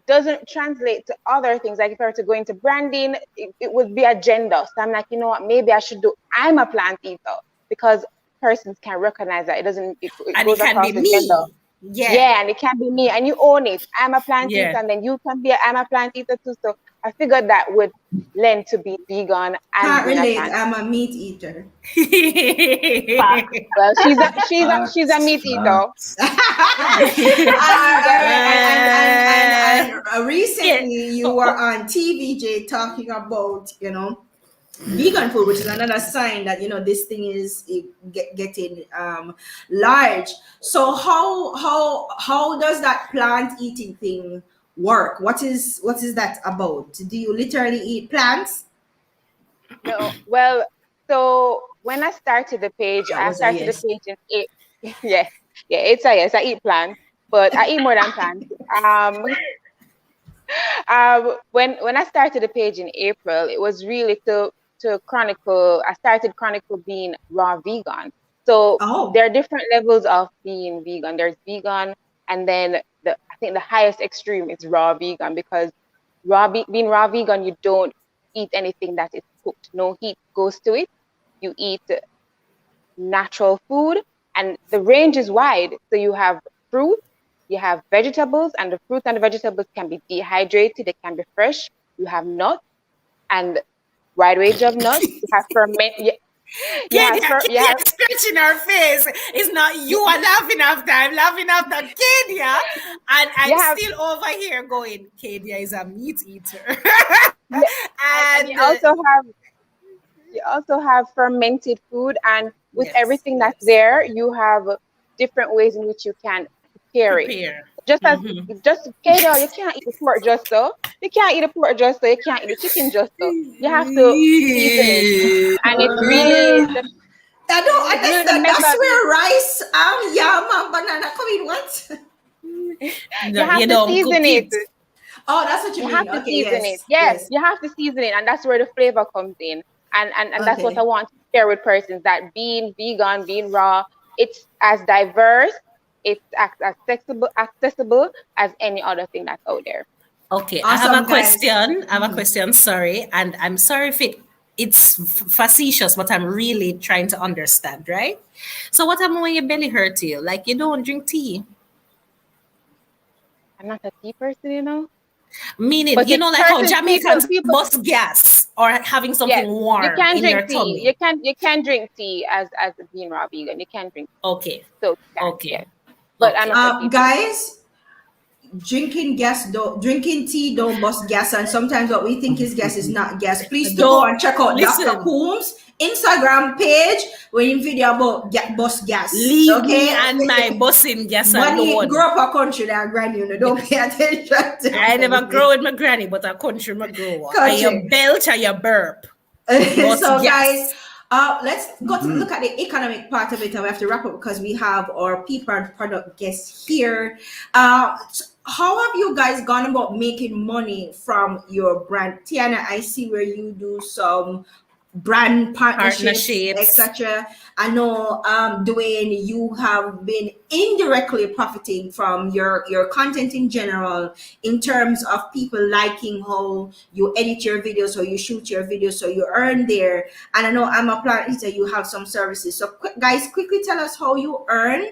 doesn't translate to other things. Like if I were to go into branding, it would be a gender. So I'm like, you know what, maybe I should do I'm a plant eater because persons can recognize that. It goes across the gender. Yeah, and it can be me and you own it. I'm a plant eater, and then you can be I'm a plant eater too. So I figured that would lend to be vegan and Can't being a relate. trans. I'm a meat eater. Well, she's a meat eater. And recently you were on TVJ talking about, vegan food, which is another sign that this thing is getting large. So how does that plant eating thing work? What is that about? Do you literally eat plants? No, well, so when I started the page, The page in yeah, it's a yes. I eat plants, but I eat more than plants. When I started the page in April, it was really to chronicle. I started chronicle being raw vegan. So there are different levels of being vegan. There's vegan, and then I think the highest extreme is raw vegan, because being raw vegan, you don't eat anything that is cooked. No heat goes to it. You eat natural food, and the range is wide. So you have fruit, you have vegetables, and the fruit and the vegetables can be dehydrated, they can be fresh. You have nuts, and wide range of nuts. You have ferment. Scratching her face. It's not you are laughing after. I'm laughing after Kenya, and I'm still over here going, Kenya is a meat eater. and you also have fermented food, and with everything that's there, you have different ways in which you can prepare it. Just Kenya, you can't eat the pork just so. You can't eat the pork just so. You can't eat the chicken just so. You have to season it, and it's really. I don't understand. That's where rice, yam, and banana come in. What? You have to season it. Oh, that's what you mean. You have to season it. Yes, you have to season it, and that's where the flavor comes in. And that's what I want to share with persons, that being vegan, being raw, it's as diverse, it's as accessible as any other thing that's out there. Okay, awesome, I have a question. I have a question, sorry. And I'm sorry if it's facetious, but I'm really trying to understand, right? So what happens when your belly hurts you? Like you don't drink tea? I'm not a tea person, Meaning, but like how Jamaicans bust gas or having something warm you can in drink your tea. tummy. You can drink tea as being raw vegan. You can drink tea. Okay. So okay. Yes. But I'm not a tea guys, drinking tea don't bust gas, and sometimes what we think is gas is not gas. Please go and check out Dr. Coombs Instagram page when you video about bust gas. Leave me and my busting gas alone. When you grow up a country, that granny, don't pay attention to. I never grow with my granny, but a country my grow. And you belch and you burp. So guys, let's go to look at the economic part of it, and we have to wrap up because we have our people and product guests here. How have you guys gone about making money from your brand? Tiana, I see where you do some brand partnerships. Etc. I know, Duane, you have been indirectly profiting from your content in general, in terms of people liking how you edit your videos, or you shoot your videos, so you earn there. And I know I'm a plant eater, you have some services. So guys, quickly tell us how you earn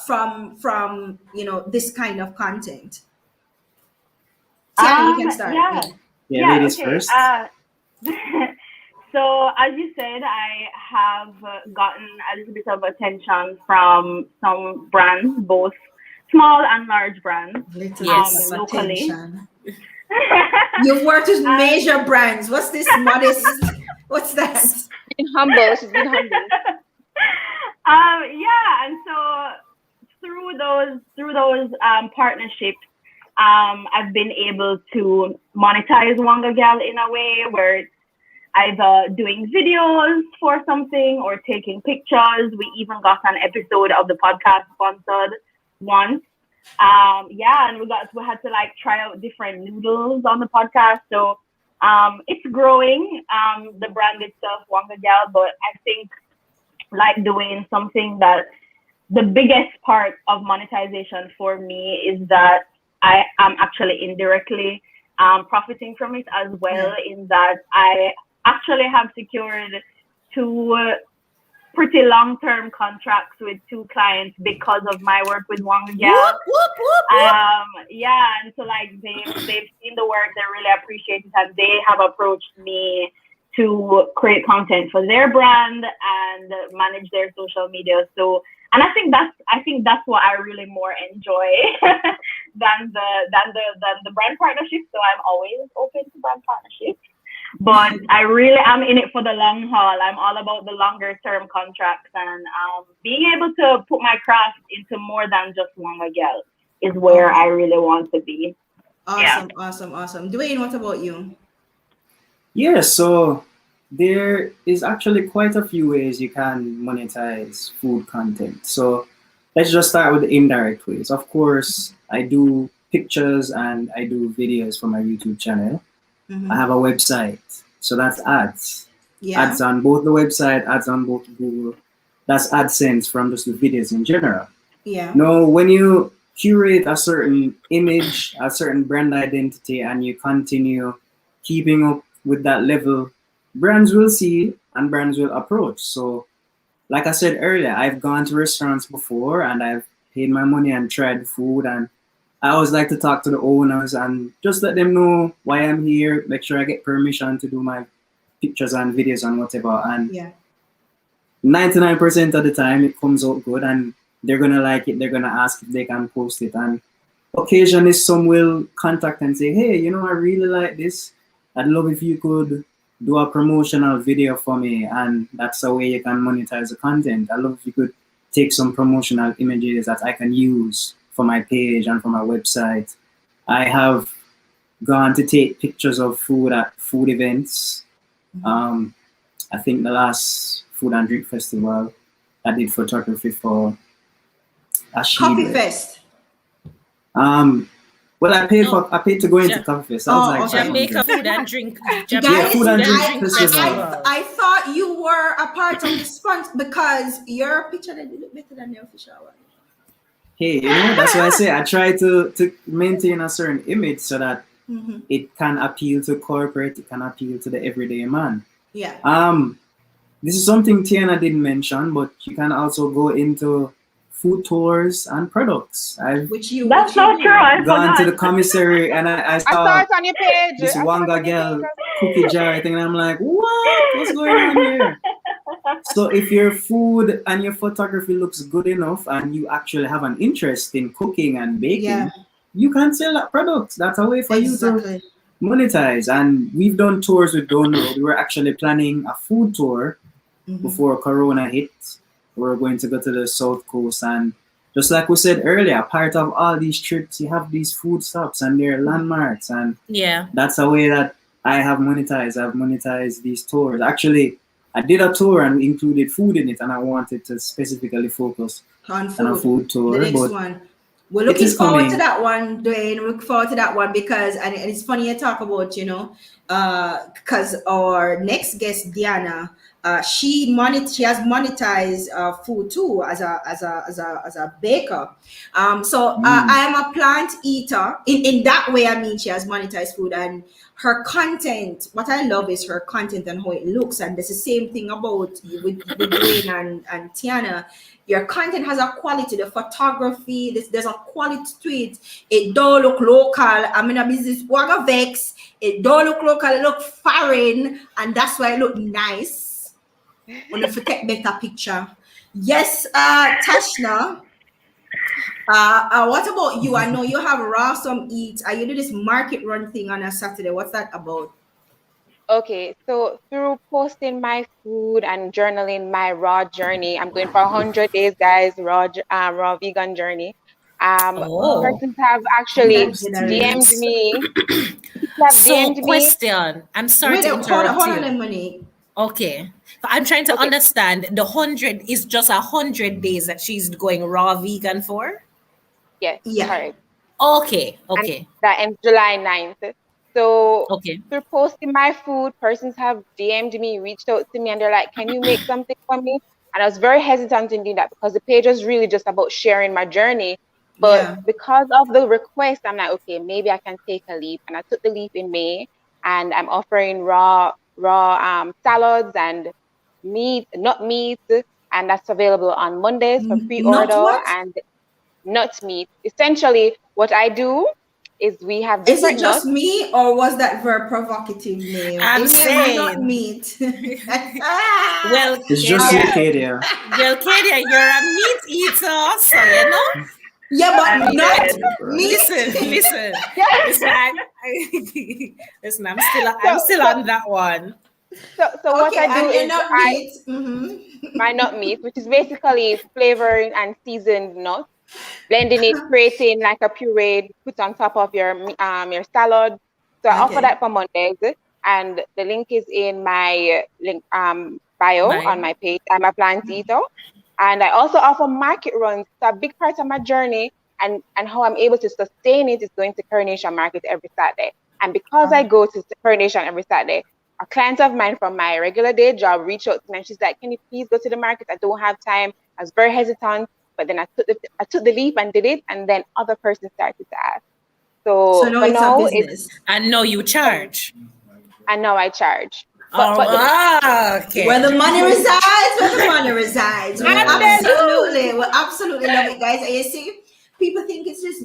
from this kind of content. Tiana, you can start. Ladies first. So as you said, I have gotten a little bit of attention from some brands, both small and large brands, locally. You've worked with major brands. What's this modest? What's that? She's been humble. And so through those partnerships, I've been able to monetize Wanga Gal in a way where it's either doing videos for something or taking pictures. We even got an episode of the podcast sponsored once. And we had to try out different noodles on the podcast. So it's growing, the brand itself, Wanga Gal, but I think, like Duane, something that the biggest part of monetization for me is that I am actually indirectly profiting from it as well, in that I actually have secured 2 pretty long-term contracts with 2 clients because of my work with Wanga Gal. Whoop, whoop, whoop, whoop. Yeah, and so like they've seen the work, they really appreciate it, and they have approached me to create content for their brand and manage their social media. So, and I think that's what I really more enjoy than the brand partnership. So I'm always open to brand partnerships. But I really am in it for the long haul. I'm all about the longer term contracts, and being able to put my craft into more than just Wanga Gal is where I really want to be. Awesome. Duane, what about you? Yeah, so there is actually quite a few ways you can monetize food content. So let's just start with the indirect ways. Of course, I do pictures and I do videos for my YouTube channel. I have a website, so that's ads. Yeah. Ads on both the website, ads on both Google. That's AdSense from just the videos in general. Yeah. Now, when you curate a certain image, a certain brand identity, and you continue keeping up with that level, brands will see and brands will approach. So, like I said earlier, I've gone to restaurants before and I've paid my money and tried food, and I always like to talk to the owners and just let them know why I'm here, make sure I get permission to do my pictures and videos and whatever. And 99% of the time it comes out good and they're gonna like it, they're gonna ask if they can post it. And occasionally some will contact and say, hey, you know, I really like this. I'd love if you could do a promotional video for me, and that's the way you can monetize the content. I'd love if you could take some promotional images that I can use for my page and for my website. I have gone to take pictures of food at food events. I think the last food and drink festival, I did photography for Coffee Fest. Well, I paid to go into Coffee Fest. I was like, Jamaica food and drink. Guys, food and drink festival. I thought you were a part of the sponsor because your picture did look better than the official one. Hey, you know, that's why I say I try to maintain a certain image so that it can appeal to corporate, it can appeal to the everyday man. Yeah. This is something Tiana didn't mention, but you can also go into food tours and products. That's not true. I've gone to the commissary and I saw it on your page. This Wanga Gal cookie jar thing, and I'm like, what's going on here? So if your food and your photography looks good enough and you actually have an interest in cooking and baking, you can sell that product. That's a way for you to monetize. And we've done tours with Donald. We were actually planning a food tour before Corona hit. We're going to go to the South Coast, and just like we said earlier, part of all these trips, you have these food stops and they're landmarks, and that's a way that I have monetized. I've monetized these tours. Actually, I did a tour and we included food in it, and I wanted to specifically focus on a food tour. The next one. We're looking forward to that one, Duane. Look forward to that one because, and it's funny you talk about, you know, because our next guest, Diana, she has monetized food too as a baker. I am a plant eater. In that way, I mean, she has monetized food, and her content. What I love is her content and how it looks. And there's the same thing about with Duane and Tiana. Your content has a quality. The photography, there's a quality to it. It don't look local. I'm in a business, Wanga Vex. It don't look local. It look foreign, and that's why it look nice. When you take better picture. Yes, Tashna. What about you? I know you have Raw Some Eats. You do this market run thing on a Saturday. What's that about? Okay, so through posting my food and journaling my raw journey, I'm going for 100 days, guys, raw vegan journey. Persons have actually DM'd me. Question. I'm sorry to interrupt hold on, Monique. Okay. I'm trying to understand. The 100 is just 100 days that she's going raw vegan for? Yes, correct. Okay. And that ends July 9th. So through posting my food, persons have DM'd me, reached out to me, and they're like, can you make something for me? And I was very hesitant in doing that because the page was really just about sharing my journey. But because of the request, I'm like, okay, maybe I can take a leap. And I took the leap in May, and I'm offering raw salads and nut meat and that's available on Mondays for Not pre-order. what? And nut meat. Essentially, what I do is we have Is it different nuts. just me, or was that very provocative name? I'm It named not saying. meat. Well, It's just Kadia, Kadia. well, Kadia, you're a meat eater, so you know. Yeah, but I'm not dead. meat. Listen. Listen, I'm still on that one. So what Okay, I do and you're is not meat. Mm-hmm. my nut meat, which is basically flavoring and seasoned nuts, blending it, creating like a puree, put on top of your salad. So I offer Okay. that for Mondays, and the link is in my bio on my page. I'm a plant eater, and I also offer market runs. So a big part of my journey and how I'm able to sustain it is going to Coronation Market every Saturday. And because I go to Coronation every Saturday, a client of mine from my regular day job reached out to me and she's like, "Can you please go to the market? I don't have time." I was very hesitant, but then I took the leap and did it, and then other persons started to ask. So So now for it's a now, business. And no, you charge. and now I charge. Okay. Where the money resides, where the money resides. We absolutely love it, guys. And you see, people think it's just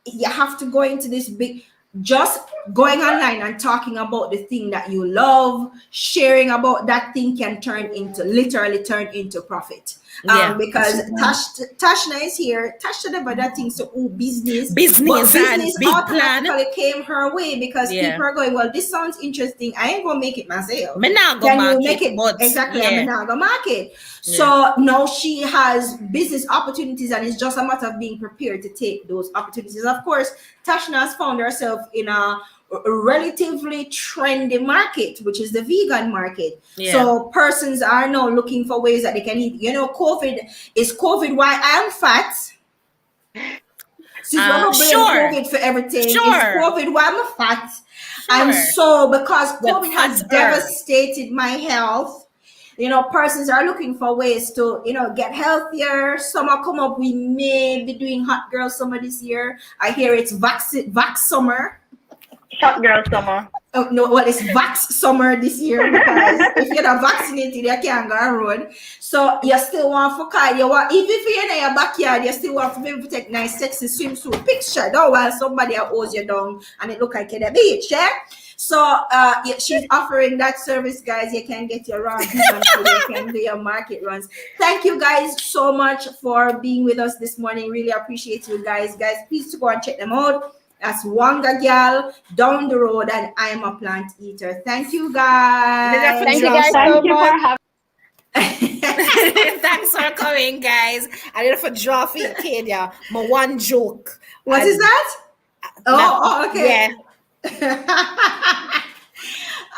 you have to go into this big. Just going online and talking about the thing that you love, sharing about that thing can literally turn into profit. Because Tashna is here. Tashna never that thing so business. But and business big plan. automatically came her way because people are going, well, this sounds interesting. I ain't gonna make it myself. Me not go Can you market, make it but exactly? yeah. I'm not gonna market. So now she has business opportunities, and it's just a matter of being prepared to take those opportunities. Of course, Tashna has found herself in a relatively trendy market, which is the vegan market. So persons are now looking for ways that they can eat. You know, COVID why I'm fat. Since we're blaming COVID for everything, it's COVID why I'm fat. And so because COVID has devastated my health, you know, persons are looking for ways to, you know, get healthier. Summer come up, we may be doing hot girl summer this year. I hear it's vax summer. Shot girl summer. Oh no, well, it's vax summer this year because if you're not vaccinated, you can't go on road. So you still want for car, you want even if you're in your backyard, you still want to be able to take nice sexy swimsuit picture. Though while somebody owes you down and it look like you're at the beach, yeah? So she's offering that service, guys. You can get your raw vegan food, you can do your market runs. Thank you guys so much for being with us this morning. Really appreciate you guys. Guys, please to go and check them out. That's Wanga Gal down the road, and I'm a plant eater. Thank you guys. Thank you guys so much. Thanks for coming, guys. I did it for draw for Kadia. My one joke. What is that? Okay. Yeah.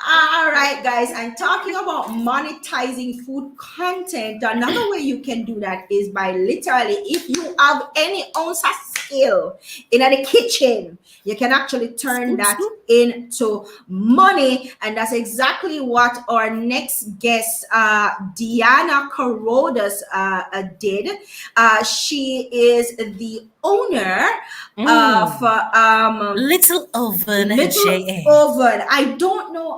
All right, guys. I'm talking about monetizing food content. Another way you can do that is by literally, if you have any ounce of skill in the kitchen, you can actually turn that into money. And that's exactly what our next guest, Diana Carrodas, did. She is the owner of Little Oven.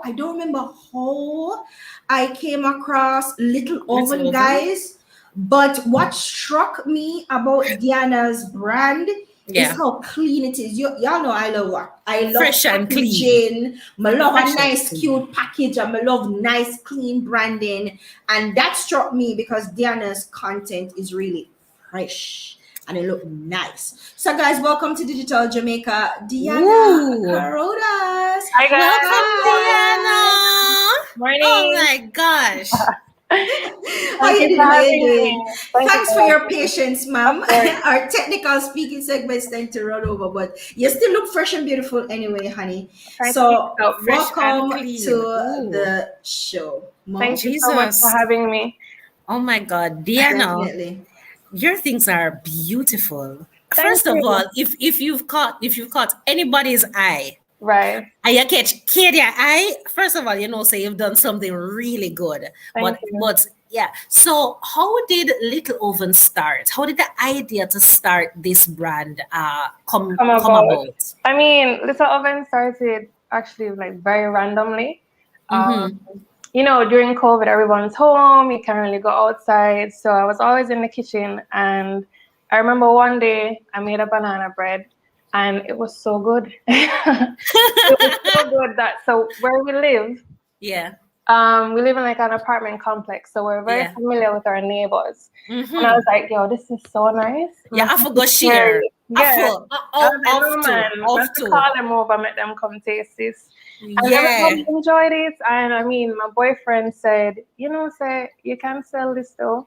I don't remember how I came across Little Oven, guys. But what struck me about Diana's brand is how clean it is. Y'all know I love fresh and clean. I love a nice, cute package, and I love nice, clean branding. And that struck me because Diana's content is really fresh and it look nice. So guys, welcome to Digital Jamaica. Diana Carrodas. Hi guys. Welcome, Diana. Morning. Oh my gosh. How you doing? Thanks for your patience, ma'am. Our technical speaking segments tend to run over, but you still look fresh and beautiful anyway, honey. So welcome to the show. Thank you so much for having me. Oh my God, Diana. Definitely. Your things are beautiful. First of all, if you've caught anybody's eye, right, and you catch Kadia eye, first of all, you know, say you've done something really good. But yeah. So how did Little Oven start? How did the idea to start this brand come about? I mean, Little Oven started actually like very randomly. during COVID, everyone's home. You can't really go outside. So I was always in the kitchen. And I remember one day I made a banana bread and it was so good. It was so good so where we live, we live in like an apartment complex. So we're very familiar with our neighbors. Mm-hmm. And I was like, yo, this is so nice. Yeah, I forgot share. Yeah. I call them over, make them come taste this. And everybody enjoyed it. And I mean, my boyfriend said, say you can sell this though.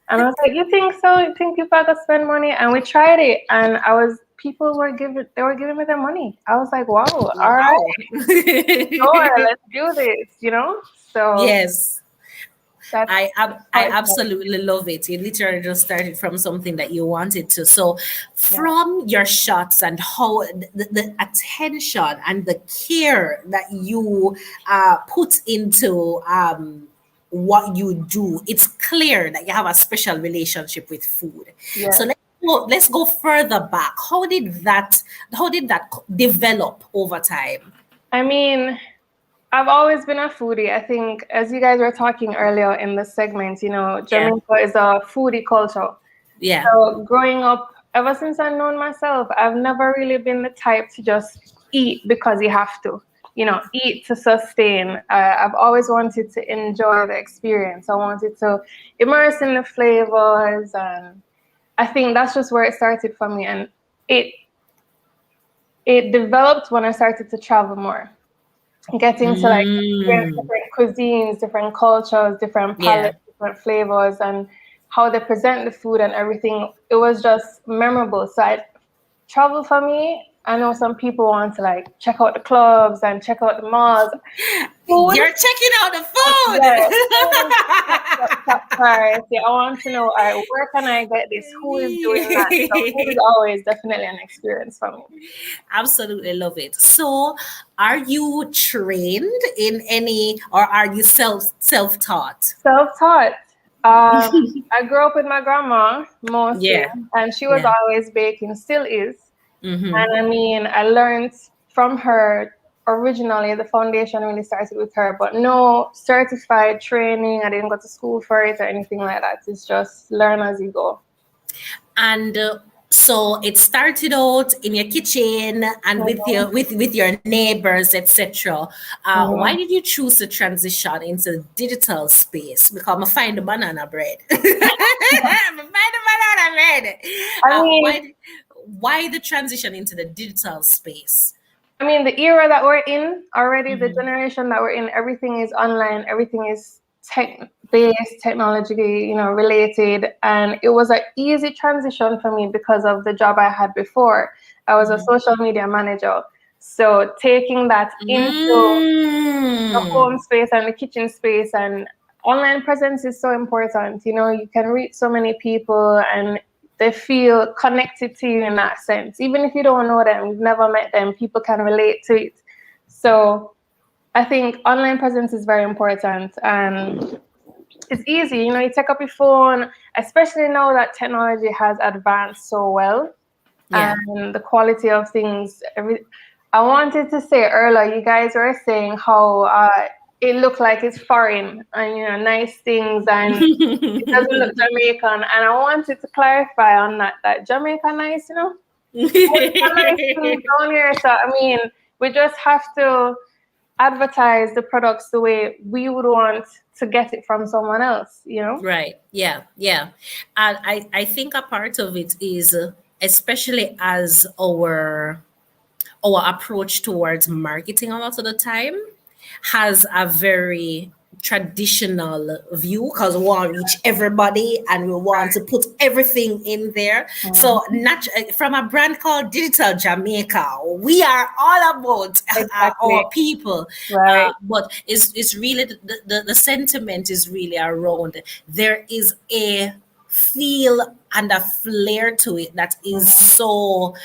And I was like, you think so? You think people are gonna spend money? And we tried it, and people were giving me their money. I was like, wow, all right, sure, let's do this, So yes. I absolutely love it. You literally just started from something that you wanted to. So from your shots and how the attention and the care that you put into what you do, it's clear that you have a special relationship with food. Yeah. So let's go further back. How did that develop over time? I mean, I've always been a foodie. I think, as you guys were talking earlier in the segment, Jamaica is a foodie culture. Yeah. So growing up, ever since I've known myself, I've never really been the type to just eat because you have to, eat to sustain. I've always wanted to enjoy the experience. I wanted to immerse in the flavors, and I think that's just where it started for me. And it developed when I started to travel more. Getting to like different cuisines, different cultures, different palettes, different flavors, and how they present the food and everything. It was just memorable. So travel for me. I know some people want to like check out the clubs and check out the malls. Food. You're checking out the food. Yeah, I want to know, where can I get this? Who is doing that? So food is always definitely an experience for me. Absolutely love it. So are you trained in any, or are you self-taught? Self-taught. I grew up with my grandma mostly, and she was always baking, still is. Mm-hmm. And I mean, I learned from her originally. The foundation really started with her, but no certified training. I didn't go to school for it or anything like that. It's just learn as you go. And so it started out in your kitchen and with your neighbors, etc. Why did you choose to transition into the digital space? Because I find the banana bread. I mean, why the transition into the digital space? I mean, the era that we're in already, the generation that we're in, everything is online, everything is tech-based, technology, related. And it was an easy transition for me because of the job I had before. I was a social media manager. So taking that into the home space and the kitchen space, and online presence is so important. You can reach so many people and they feel connected to you in that sense. Even if you don't know them, you've never met them, people can relate to it. So I think online presence is very important, and it's easy. You take up your phone, especially now that technology has advanced so well, and the quality of things. I wanted to say earlier, you guys were saying how it looked like it's foreign and nice things, and it doesn't look Jamaican. And I wanted to clarify on that Jamaica nice, nice things down here. So I mean, we just have to advertise the products the way we would want to get it from someone else, Right. Yeah. And I think a part of it is, especially as our approach towards marketing a lot of the time has a very traditional view, because we want to reach everybody and we want to put everything in there. So from a brand called Digital Jamaica, we are all about our people. Right. But it's really the sentiment is really around, there is a feel and a flair to it that is so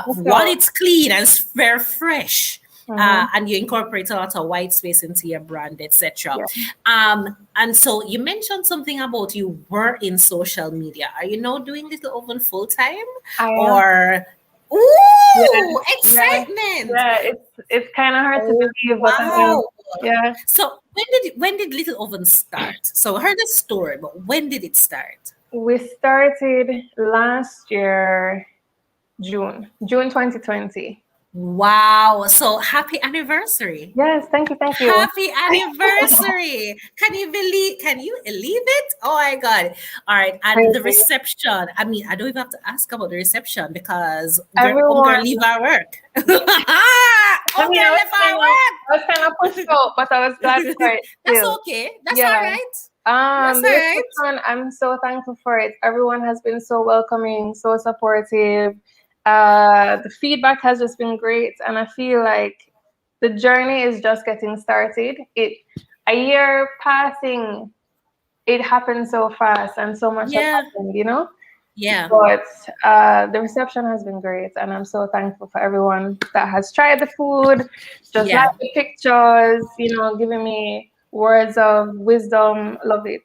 one, it's clean and it's very fresh. And you incorporate a lot of white space into your brand, etc. And so you mentioned something about you were in social media. Are you now doing Little Oven full time? Or excitement! Yeah, it's kind of hard to believe, but So when did Little Oven start? So I heard the story, but when did it start? We started last year, June 2020. Wow. So happy anniversary. Yes, thank you. Happy anniversary. Can you believe it? Oh my God. All right. And the reception. I mean, I don't even have to ask about the reception because everyone leave our work. I was kind of pushed out, but I was glad for it. That's okay. That's all right. The reception, I'm so thankful for it. Everyone has been so welcoming, so supportive. The feedback has just been great, and I feel like the journey is just getting started. A year passing, it happened so fast, and so much has happened, you know? Yeah. But the reception has been great, and I'm so thankful for everyone that has tried the food, just like the pictures, you know, giving me words of wisdom. Love it.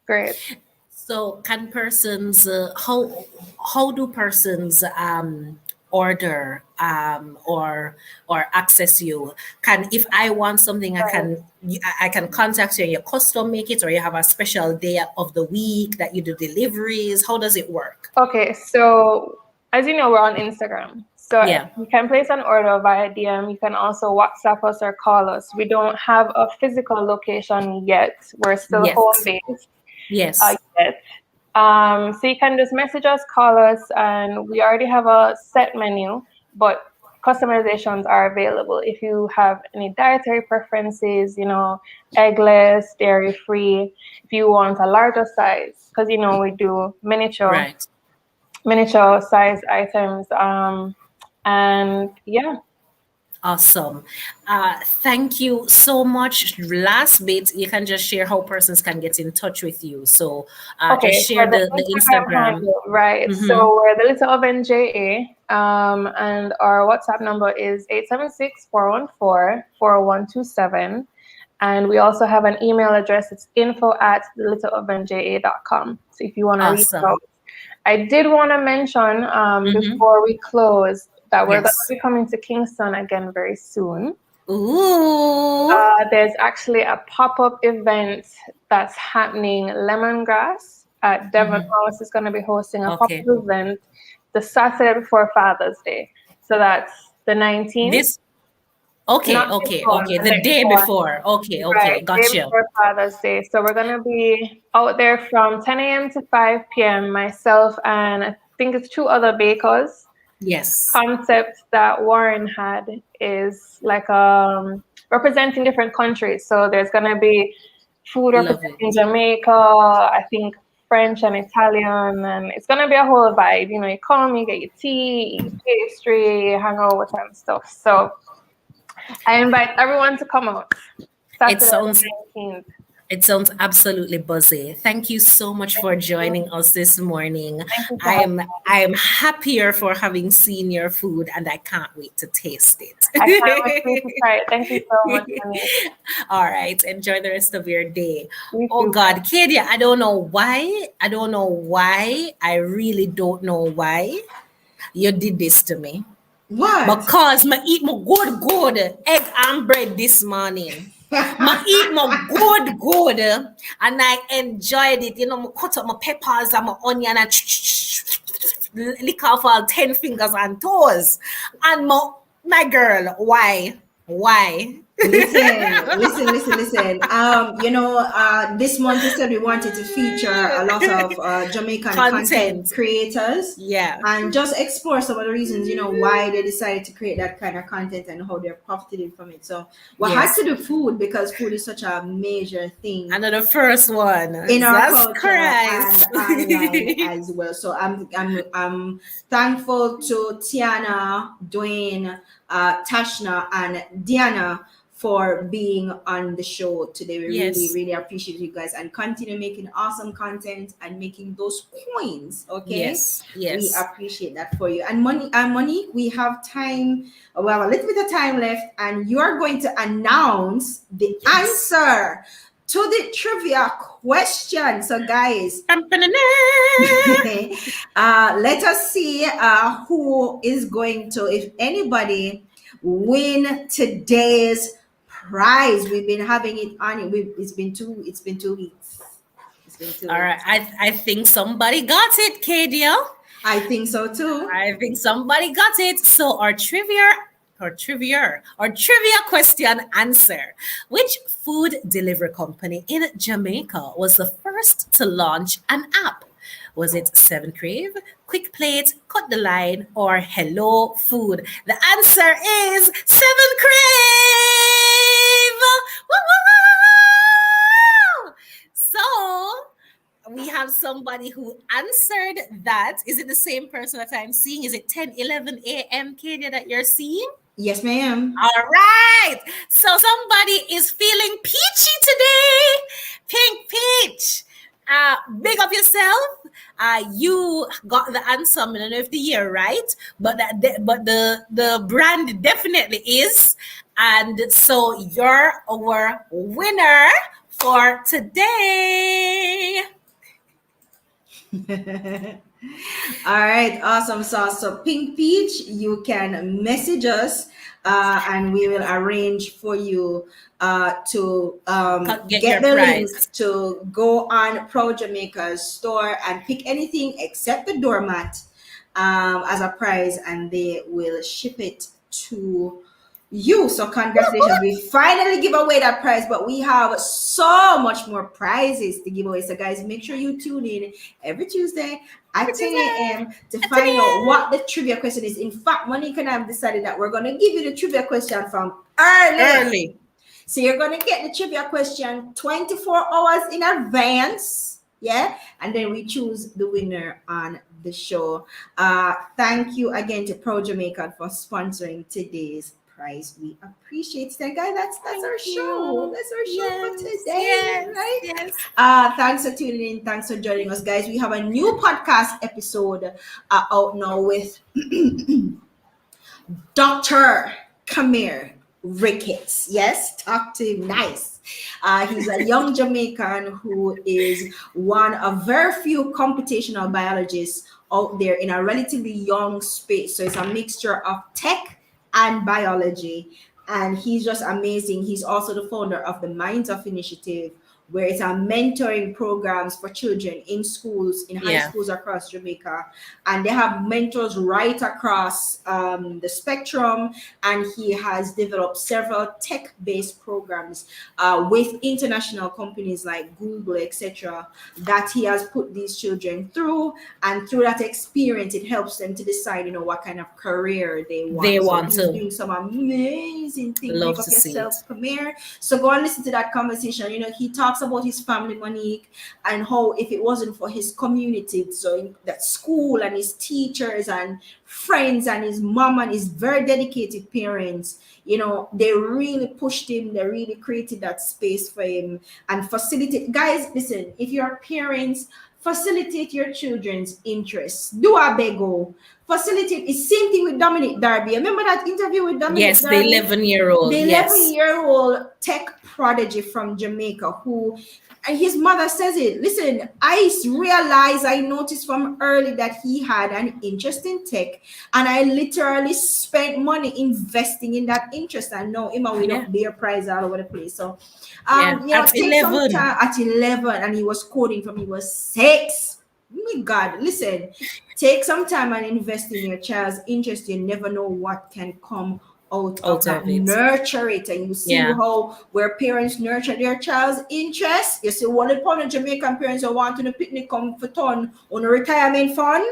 Great. So can persons how do persons order or access you? If I want something, I can contact you and you custom make it, or you have a special day of the week that you do deliveries? How does it work? Okay, so as you know, we're on Instagram. So you can place an order via DM. You can also WhatsApp us or call us. We don't have a physical location yet. We're still home-based. Yes. Yet. So you can just message us, call us, and we already have a set menu, but customizations are available. If you have any dietary preferences, you know, eggless, dairy-free, if you want a larger size, because, you know, we do miniature size items. And Awesome. Thank you so much. Last bit, you can just share how persons can get in touch with you. So just share the Instagram. Handle, right. Mm-hmm. So we're the Little Oven JA, and our WhatsApp number is 876-414-4127. And we also have an email address. It's info@thelittleovenja.com. So if you want to reach out. I did want to mention before we close that we're going to be coming to Kingston again very soon. Ooh. There's actually a pop-up event that's happening. Lemongrass at Devon House is going to be hosting a pop-up event the Saturday before Father's Day. So that's the 19th. The day before. Okay, right, gotcha. Day before Father's Day. So we're going to be out there from 10 a.m. to 5 p.m. Myself and I think it's 2 other bakers. Yes. Concept that Warren had is like representing different countries. So there's going to be food representing Jamaica, I think French and Italian, and it's going to be a whole vibe. You know, you come, you get your tea, eat pastry, hang out and stuff. So I invite everyone to come out. It sounds absolutely buzzy. Thank you so much for joining us this morning. I am happier for having seen your food, and I can't wait to taste it. I can't wait to try it. Thank you so much, honey. All right. Enjoy the rest of your day. Oh God, Kadia, I don't know why. I really don't know why you did this to me. What? Because I eat my good egg and bread this morning. I eat my good and I enjoyed it. You know, I cut up my peppers and my onion and lick off all 10 fingers and toes. And my girl, why? Listen. This month we said we wanted to feature a lot of Jamaican content creators. Yeah. And just explore some of the reasons, why they decided to create that kind of content and how they're profiting from it. So we had to do food because food is such a major thing. Another first one in our culture and online as well. So I'm thankful to Tiana, Duane, Tashna, and Diana for being on the show today. We really appreciate you guys, and continue making awesome content and making those coins. Okay. Yes. We appreciate that for you. And Monique, we have time. We have a little bit of time left, and you are going to announce the answer to the trivia question. So guys, let us see who is going to, if anybody, win today's prize. We've been having it on. It's been 2 weeks. It's been 2 weeks. All right. I think somebody got it, Kadia. I think so too. I think somebody got it. So our trivia question answer. Which food delivery company in Jamaica was the first to launch an app? Was it 7 Crave, Quick Plate, Cut the Line, or Hello Food? The answer is 7 Crave! Woo, woo, woo! So we have somebody who answered that. Is it the same person that I'm seeing? Is it 10:11 a.m. Kadia that you're seeing? Yes, ma'am. All right. So somebody is feeling peachy today. Pink peach. Big up yourself. You got the answer. I don't know if the year right, but the brand definitely is. And so you're our winner for today. All right, awesome sauce. So Pink Peach, you can message us and we will arrange for you to get the link to go on Pro Jamaica's store and pick anything except the doormat as a prize, and they will ship it to you. So congratulations. We finally give away that prize, but we have so much more prizes to give away. So guys, make sure you tune in every Tuesday at 10 a.m. to find out what the trivia question is. In fact, Monica and I have decided that we're going to give you the trivia question from early. So you're going to get the trivia question 24 hours in advance. Yeah. And then we choose the winner on the show. Thank you again to Pro Jamaica for sponsoring today's prize. We appreciate it. And guys, that's our show. That's our show for today. Right? Yes. Thanks for tuning in. Thanks for joining us, guys. We have a new podcast episode out now with Dr. Kamir Ricketts. Yes, talk to him nice. He's a young Jamaican who is one of very few computational biologists out there in a relatively young space. So it's a mixture of tech and biology, and he's just amazing. He's also the founder of the Minds of Initiative, where it's a mentoring programs for children in schools, in high schools across Jamaica, and they have mentors right across the spectrum. And he has developed several tech-based programs with international companies like Google, etc., that he has put these children through, and through that experience, it helps them to decide, what kind of career they want. He's doing some amazing things. Love Pick to up yourself, Kamir. So go and listen to that conversation. He talks about his family, Monique, and how if it wasn't for his community, so that school and his teachers and friends and his mom and his very dedicated parents, they really pushed him. They really created that space for him and facilitate. Guys, listen, if you're parents, facilitate your children's interests. Do a bego. Facilitate. It's same thing with Dominic Darby. Remember that interview with Dominic Yes, Darby? the 11-year-old. The 11-year-old tech prodigy from Jamaica who, and his mother says it, listen, I noticed from early that he had an interest in tech, and I literally spent money investing in that interest. And now him and we don't bear prize all over the place. So at 11. At 11, and he was coding from he was 6. My God, listen, take some time and invest in your child's interest. You never know what can come out of that. Nurture it, and you see how where parents nurture their child's interest. You see one upon the Jamaican parents who want to picnic come for ton on a retirement fund,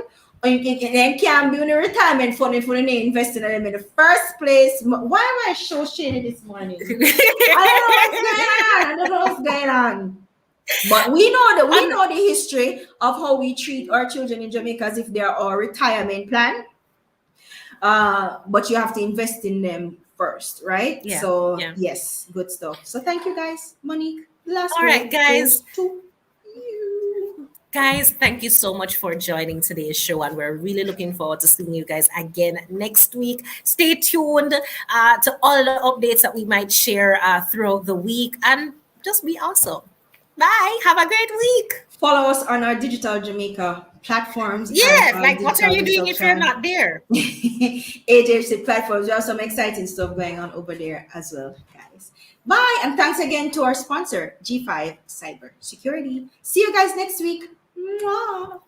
or you can be on a retirement fund if you invest in them in the first place. Why am I so shady this morning? I don't know what's going on. But we know the history of how we treat our children in Jamaica as if they are our retirement plan. But you have to invest in them first, right? Yeah. So yes, good stuff. So thank you guys. Monique, last all right, guys. To you. Guys, thank you so much for joining today's show, and we're really looking forward to seeing you guys again next week. Stay tuned to all the updates that we might share throughout the week, and just be awesome. Bye. Have a great week. Follow us on our Digital Jamaica platforms. Yeah, like what are you doing if you're not there? AJC platforms. We have some exciting stuff going on over there as well, guys. Bye. And thanks again to our sponsor, G5 Cyber Security. See you guys next week. Mwah.